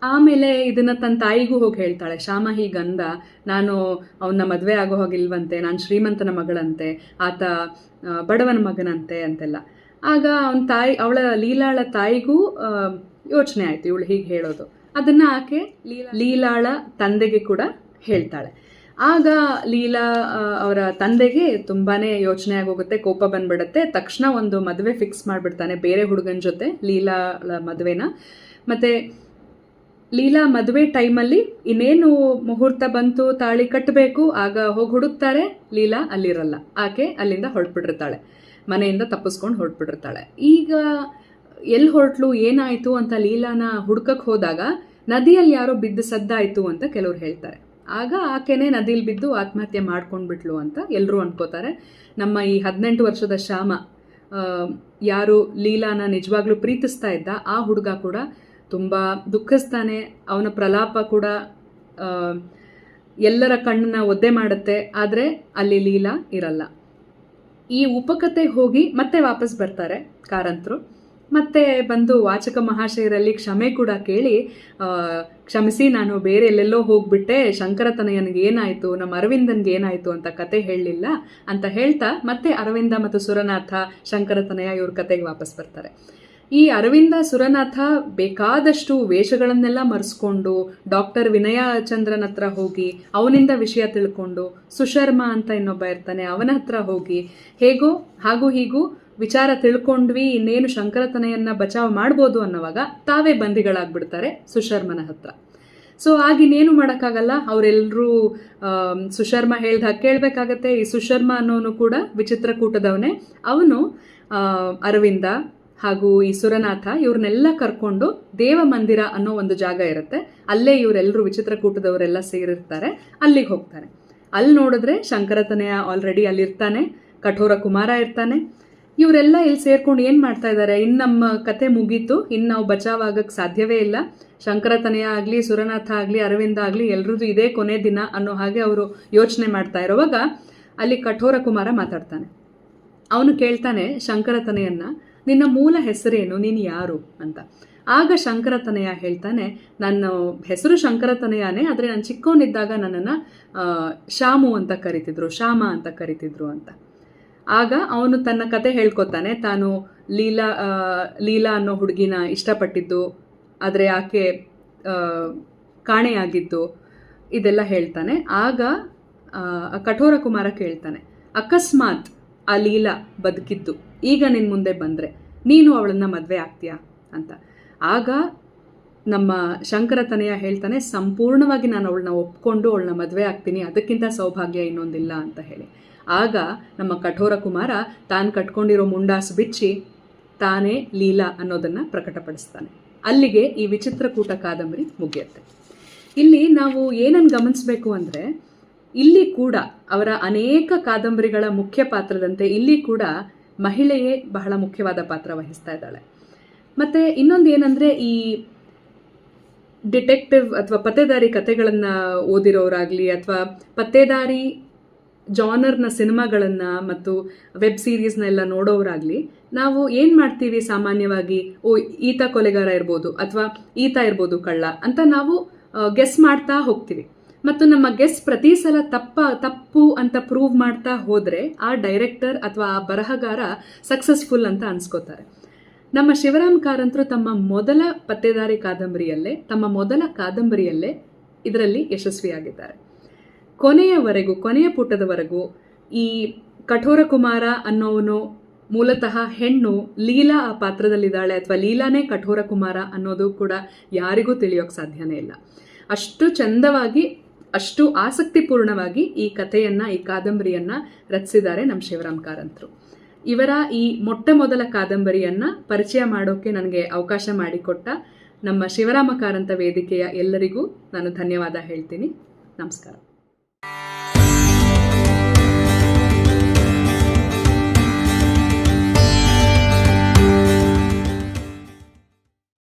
ಆಮೇಲೆ ಇದನ್ನು ತನ್ನ ತಾಯಿಗೂ ಹೋಗಿ ಹೇಳ್ತಾಳೆ, ಶ್ಯಾಮ ಹೀಗಂದ, ನಾನು ಅವನ್ನ ಮದುವೆ ಆಗೋ ಹೋಗಿಲ್ವಂತೆ, ನಾನು ಶ್ರೀಮಂತನ ಮಗಳಂತೆ, ಆತ ಬಡವನ ಮಗನಂತೆ ಅಂತೆಲ್ಲ. ಆಗ ಅವಳ ಲೀಲಾಳ ತಾಯಿಗೂ ಯೋಚನೆ ಆಯಿತು ಇವಳು ಹೀಗೆ ಹೇಳೋದು. ಅದನ್ನು ಆಕೆ ಲೀಲಾಳ ತಂದೆಗೆ ಕೂಡ ಹೇಳ್ತಾಳೆ. ಆಗ ಲೀಲಾ ಅವರ ತಂದೆಗೆ ತುಂಬಾ ಯೋಚನೆ ಆಗೋಗುತ್ತೆ, ಕೋಪ ಬಂದ್ಬಿಡುತ್ತೆ. ತಕ್ಷಣ ಒಂದು ಮದುವೆ ಫಿಕ್ಸ್ ಮಾಡಿಬಿಡ್ತಾನೆ ಬೇರೆ ಹುಡುಗನ ಜೊತೆ, ಲೀಲಾಳ ಮದುವೆನ. ಮತ್ತು ಲೀಲಾ ಮದುವೆ ಟೈಮಲ್ಲಿ ಇನ್ನೇನು ಮುಹೂರ್ತ ಬಂತು, ತಾಳಿ ಕಟ್ಟಬೇಕು, ಆಗ ಹೋಗಿ ಹುಡುಕ್ತಾರೆ. ಲೀಲಾ ಅಲ್ಲಿರಲ್ಲ, ಆಕೆ ಅಲ್ಲಿಂದ ಹೊರಟ್ಬಿಟ್ಟಿರ್ತಾಳೆ, ಮನೆಯಿಂದ ತಪ್ಪಿಸ್ಕೊಂಡು ಹೊರಟ್ಬಿಟ್ಟಿರ್ತಾಳೆ. ಈಗ ಎಲ್ಲಿ ಹೊರಟ್ಲು, ಏನಾಯಿತು ಅಂತ ಲೀಲಾನ ಹುಡ್ಕಕ್ಕೆ ಹೋದಾಗ ನದಿಯಲ್ಲಿ ಯಾರೋ ಬಿದ್ದು ಸದ್ದಾಯಿತು ಅಂತ ಕೆಲವ್ರು ಹೇಳ್ತಾರೆ. ಆಗ ಆಕೆನೇ ನದಿಲಿ ಬಿದ್ದು ಆತ್ಮಹತ್ಯೆ ಮಾಡ್ಕೊಂಡ್ಬಿಟ್ಲು ಅಂತ ಎಲ್ಲರೂ ಅನ್ಕೋತಾರೆ. ನಮ್ಮ ಈ 18 ವರ್ಷದ ಶ್ಯಾಮ, ಯಾರು ಲೀಲಾನ ನಿಜವಾಗ್ಲೂ ಪ್ರೀತಿಸ್ತಾ ಇದ್ದ ಆ ಹುಡುಗ ಕೂಡ ತುಂಬ ದುಃಖಿಸ್ತಾನೆ. ಅವನ ಪ್ರಲಾಪ ಕೂಡ ಎಲ್ಲರ ಕಣ್ಣನ್ನ ಒದ್ದೆ ಮಾಡುತ್ತೆ. ಆದರೆ ಅಲ್ಲಿ ಲೀಲಾ ಇರಲ್ಲ. ಈ ಉಪಕಥೆಗೆ ಹೋಗಿ ಮತ್ತೆ ವಾಪಸ್ ಬರ್ತಾರೆ ಕಾರಂತರು. ಮತ್ತೆ ಬಂದು ವಾಚಕ ಮಹಾಶಯರಲ್ಲಿ ಕ್ಷಮೆ ಕೂಡ ಕೇಳಿ, ಕ್ಷಮಿಸಿ, ನಾನು ಬೇರೆ ಎಲ್ಲೆಲ್ಲೋ ಹೋಗ್ಬಿಟ್ಟೆ, ಶಂಕರತನಯನಿಗೆ ಏನಾಯಿತು, ನಮ್ಮ ಅರವಿಂದನ್ಗೆ ಏನಾಯಿತು ಅಂತ ಕತೆ ಹೇಳಲಿಲ್ಲ ಅಂತ ಹೇಳ್ತಾ ಮತ್ತೆ ಅರವಿಂದ ಮತ್ತು ಸುರನಾಥ, ಶಂಕರತನಯ ಇವ್ರ ಕತೆಗೆ ವಾಪಸ್ ಬರ್ತಾರೆ. ಈ ಅರವಿಂದ ಸುರನಾಥ ಬೇಕಾದಷ್ಟು ವೇಷಗಳನ್ನೆಲ್ಲ ಮರೆಸ್ಕೊಂಡು ಡಾಕ್ಟರ್ ವಿನಯ ಚಂದ್ರನ ಹತ್ರ ಹೋಗಿ ಅವನಿಂದ ವಿಷಯ ತಿಳ್ಕೊಂಡು, ಸುಶರ್ಮಾ ಅಂತ ಇನ್ನೊಬ್ಬ ಇರ್ತಾನೆ ಅವನ ಹತ್ರ ಹೋಗಿ ಹಾಗೂ ಹೀಗೂ ವಿಚಾರ ತಿಳ್ಕೊಂಡ್ವಿ, ಇನ್ನೇನು ಶಂಕರತನೆಯನ್ನ ಬಚಾವ್ ಮಾಡ್ಬೋದು ಅನ್ನೋವಾಗ ತಾವೇ ಬಂದಿಗಳಾಗ್ಬಿಡ್ತಾರೆ ಸುಶರ್ಮನ ಹತ್ರ. ಸೊ ಆಗಿನ್ನೇನು ಮಾಡೋಕ್ಕಾಗಲ್ಲ, ಅವರೆಲ್ಲರೂ ಸುಶರ್ಮಾ ಹೇಳ್ದಾಗ ಕೇಳಬೇಕಾಗತ್ತೆ. ಈ ಸುಶರ್ಮಾ ಅನ್ನೋನು ಕೂಡ ವಿಚಿತ್ರಕೂಟದವನೇ. ಅವನು ಅರವಿಂದ ಹಾಗೂ ಈ ಸುರನಾಥ ಇವ್ರನ್ನೆಲ್ಲ ಕರ್ಕೊಂಡು ದೇವ ಮಂದಿರ ಅನ್ನೋ ಒಂದು ಜಾಗ ಇರುತ್ತೆ, ಅಲ್ಲೇ ಇವರೆಲ್ಲರೂ ವಿಚಿತ್ರಕೂಟದವರೆಲ್ಲ ಸೇರಿರ್ತಾರೆ, ಅಲ್ಲಿಗೆ ಹೋಗ್ತಾರೆ. ಅಲ್ಲಿ ನೋಡಿದ್ರೆ ಶಂಕರತನಯ ಆಲ್ರೆಡಿ ಅಲ್ಲಿರ್ತಾನೆ, ಕಠೋರ ಕುಮಾರ ಇರ್ತಾನೆ. ಇವರೆಲ್ಲ ಇಲ್ಲಿ ಸೇರ್ಕೊಂಡು ಏನು ಮಾಡ್ತಾ ಇದ್ದಾರೆ, ಇನ್ನು ನಮ್ಮ ಕತೆ ಮುಗೀತು, ಇನ್ನು ನಾವು ಬಚಾವಾಗಕ್ಕೆ ಸಾಧ್ಯವೇ ಇಲ್ಲ, ಶಂಕರತನಯ ಆಗಲಿ ಸುರನಾಥ ಆಗಲಿ ಅರವಿಂದ ಆಗಲಿ ಎಲ್ರದ್ದು ಇದೇ ಕೊನೆ ದಿನ ಅನ್ನೋ ಹಾಗೆ ಅವರು ಯೋಚನೆ ಮಾಡ್ತಾ ಇರೋವಾಗ ಅಲ್ಲಿ ಕಠೋರ ಕುಮಾರ ಮಾತಾಡ್ತಾನೆ. ಅವನು ಕೇಳ್ತಾನೆ ಶಂಕರತನಯನ್ನ, ನಿನ್ನ ಮೂಲ ಹೆಸರೇನು, ನೀನು ಯಾರು ಅಂತ. ಆಗ ಶಂಕರತನಯ ಹೇಳ್ತಾನೆ, ನನ್ನ ಹೆಸರು ಶಂಕರತನಯನೇ, ಆದರೆ ನಾನು ಚಿಕ್ಕವನಿದ್ದಾಗ ನನ್ನನ್ನು ಶ್ಯಾಮು ಅಂತ ಕರಿತಿದ್ರು, ಶ್ಯಾಮ ಅಂತ ಕರಿತಿದ್ರು ಅಂತ. ಆಗ ಅವನು ತನ್ನ ಕತೆ ಹೇಳ್ಕೊತಾನೆ, ತಾನು ಲೀಲಾ ಅನ್ನೋ ಹುಡುಗಿನ ಇಷ್ಟಪಟ್ಟಿದ್ದು, ಆದರೆ ಆಕೆ ಕಾಣೆಯಾಗಿದ್ದು, ಇದೆಲ್ಲ ಹೇಳ್ತಾನೆ. ಆಗ ಕಠೋರ ಕುಮಾರ ಕೇಳ್ತಾನೆ, ಅಕಸ್ಮಾತ್ ಆ ಲೀಲಾ ಬದುಕಿದ್ದು ಈಗ ನಿನ್ನ ಮುಂದೆ ಬಂದರೆ ನೀನು ಅವಳನ್ನ ಮದುವೆ ಆಗ್ತೀಯಾ ಅಂತ. ಆಗ ನಮ್ಮ ಶಂಕರತನಯ ಹೇಳ್ತಾನೆ, ಸಂಪೂರ್ಣವಾಗಿ ನಾನು ಅವಳನ್ನ ಒಪ್ಕೊಂಡು ಅವಳನ್ನ ಮದುವೆ ಆಗ್ತೀನಿ, ಅದಕ್ಕಿಂತ ಸೌಭಾಗ್ಯ ಇನ್ನೊಂದಿಲ್ಲ ಅಂತ ಹೇಳಿ. ಆಗ ನಮ್ಮ ಕಠೋರ ಕುಮಾರ ತಾನು ಕಟ್ಕೊಂಡಿರೋ ಮುಂಡಾಸು ಬಿಚ್ಚಿ ತಾನೇ ಲೀಲಾ ಅನ್ನೋದನ್ನು ಪ್ರಕಟಪಡಿಸ್ತಾನೆ. ಅಲ್ಲಿಗೆ ಈ ವಿಚಿತ್ರಕೂಟ ಕಾದಂಬರಿ ಮುಗಿಯುತ್ತೆ. ಇಲ್ಲಿ ನಾವು ಏನನ್ನು ಗಮನಿಸಬೇಕು ಅಂದರೆ, ಇಲ್ಲಿ ಕೂಡ ಅವರ ಅನೇಕ ಕಾದಂಬರಿಗಳ ಮುಖ್ಯ ಪಾತ್ರದಂತೆ ಇಲ್ಲಿ ಕೂಡ ಮಹಿಳೆಯೇ ಬಹಳ ಮುಖ್ಯವಾದ ಪಾತ್ರ ವಹಿಸ್ತಾ ಇದ್ದಾಳೆ. ಮತ್ತು ಇನ್ನೊಂದು ಏನಂದರೆ, ಈ ಡಿಟೆಕ್ಟಿವ್ ಅಥವಾ ಪತ್ತೇದಾರಿ ಕಥೆಗಳನ್ನು ಓದಿರೋರಾಗಲಿ ಅಥವಾ ಪತ್ತೇದಾರಿ ಜಾನರ್ನ ಸಿನಿಮಾಗಳನ್ನು ಮತ್ತು ವೆಬ್ ಸೀರೀಸ್ನೆಲ್ಲ ನೋಡೋರಾಗಲಿ ನಾವು ಏನು ಮಾಡ್ತೀವಿ ಸಾಮಾನ್ಯವಾಗಿ, ಈತ ಕೊಲೆಗಾರ ಇರ್ಬೋದು ಅಥವಾ ಈತ ಇರ್ಬೋದು ಕಳ್ಳ ಅಂತ ನಾವು ಗೆಸ್ ಮಾಡ್ತಾ ಹೋಗ್ತೀವಿ. ಮತ್ತು ನಮ್ಮ ಗೆಸ್ ಪ್ರತಿ ಸಲ ತಪ್ಪು ಅಂತ ಪ್ರೂವ್ ಮಾಡ್ತಾ ಹೋದರೆ ಆ ಡೈರೆಕ್ಟರ್ ಅಥವಾ ಆ ಬರಹಗಾರ ಸಕ್ಸಸ್ಫುಲ್ ಅಂತ ಅನ್ಸ್ಕೋತಾರೆ. ನಮ್ಮ ಶಿವರಾಮ್ ಕಾರಂತರು ತಮ್ಮ ಮೊದಲ ಪತ್ತೇದಾರಿ ಕಾದಂಬರಿಯಲ್ಲೇ ಇದರಲ್ಲಿ ಯಶಸ್ವಿಯಾಗಿದ್ದಾರೆ. ಕೊನೆಯ ಪುಟದವರೆಗೂ ಈ ಕಠೋರ ಕುಮಾರ ಅನ್ನೋವನು ಮೂಲತಃ ಹೆಣ್ಣು, ಲೀಲಾ ಆ ಪಾತ್ರದಲ್ಲಿದ್ದಾಳೆ ಅಥವಾ ಲೀಲಾನೇ ಕಠೋರ ಕುಮಾರ ಅನ್ನೋದು ಕೂಡ ಯಾರಿಗೂ ತಿಳಿಯೋಕೆ ಸಾಧ್ಯನೇ ಇಲ್ಲ. ಅಷ್ಟು ಚಂದವಾಗಿ, ಅಷ್ಟು ಆಸಕ್ತಿಪೂರ್ಣವಾಗಿ ಈ ಕಾದಂಬರಿಯನ್ನ ರಚಿಸಿದ್ದಾರೆ ನಮ್ಮ ಶಿವರಾಮ್ ಕಾರಂತರು. ಇವರ ಈ ಮೊಟ್ಟ ಮೊದಲ ಕಾದಂಬರಿಯನ್ನ ಪರಿಚಯ ಮಾಡೋಕೆ ನನಗೆ ಅವಕಾಶ ಮಾಡಿಕೊಟ್ಟ ನಮ್ಮ ಶಿವರಾಮ ಕಾರಂತ ವೇದಿಕೆಯ ಎಲ್ಲರಿಗೂ ನಾನು ಧನ್ಯವಾದ ಹೇಳ್ತೀನಿ. ನಮಸ್ಕಾರ.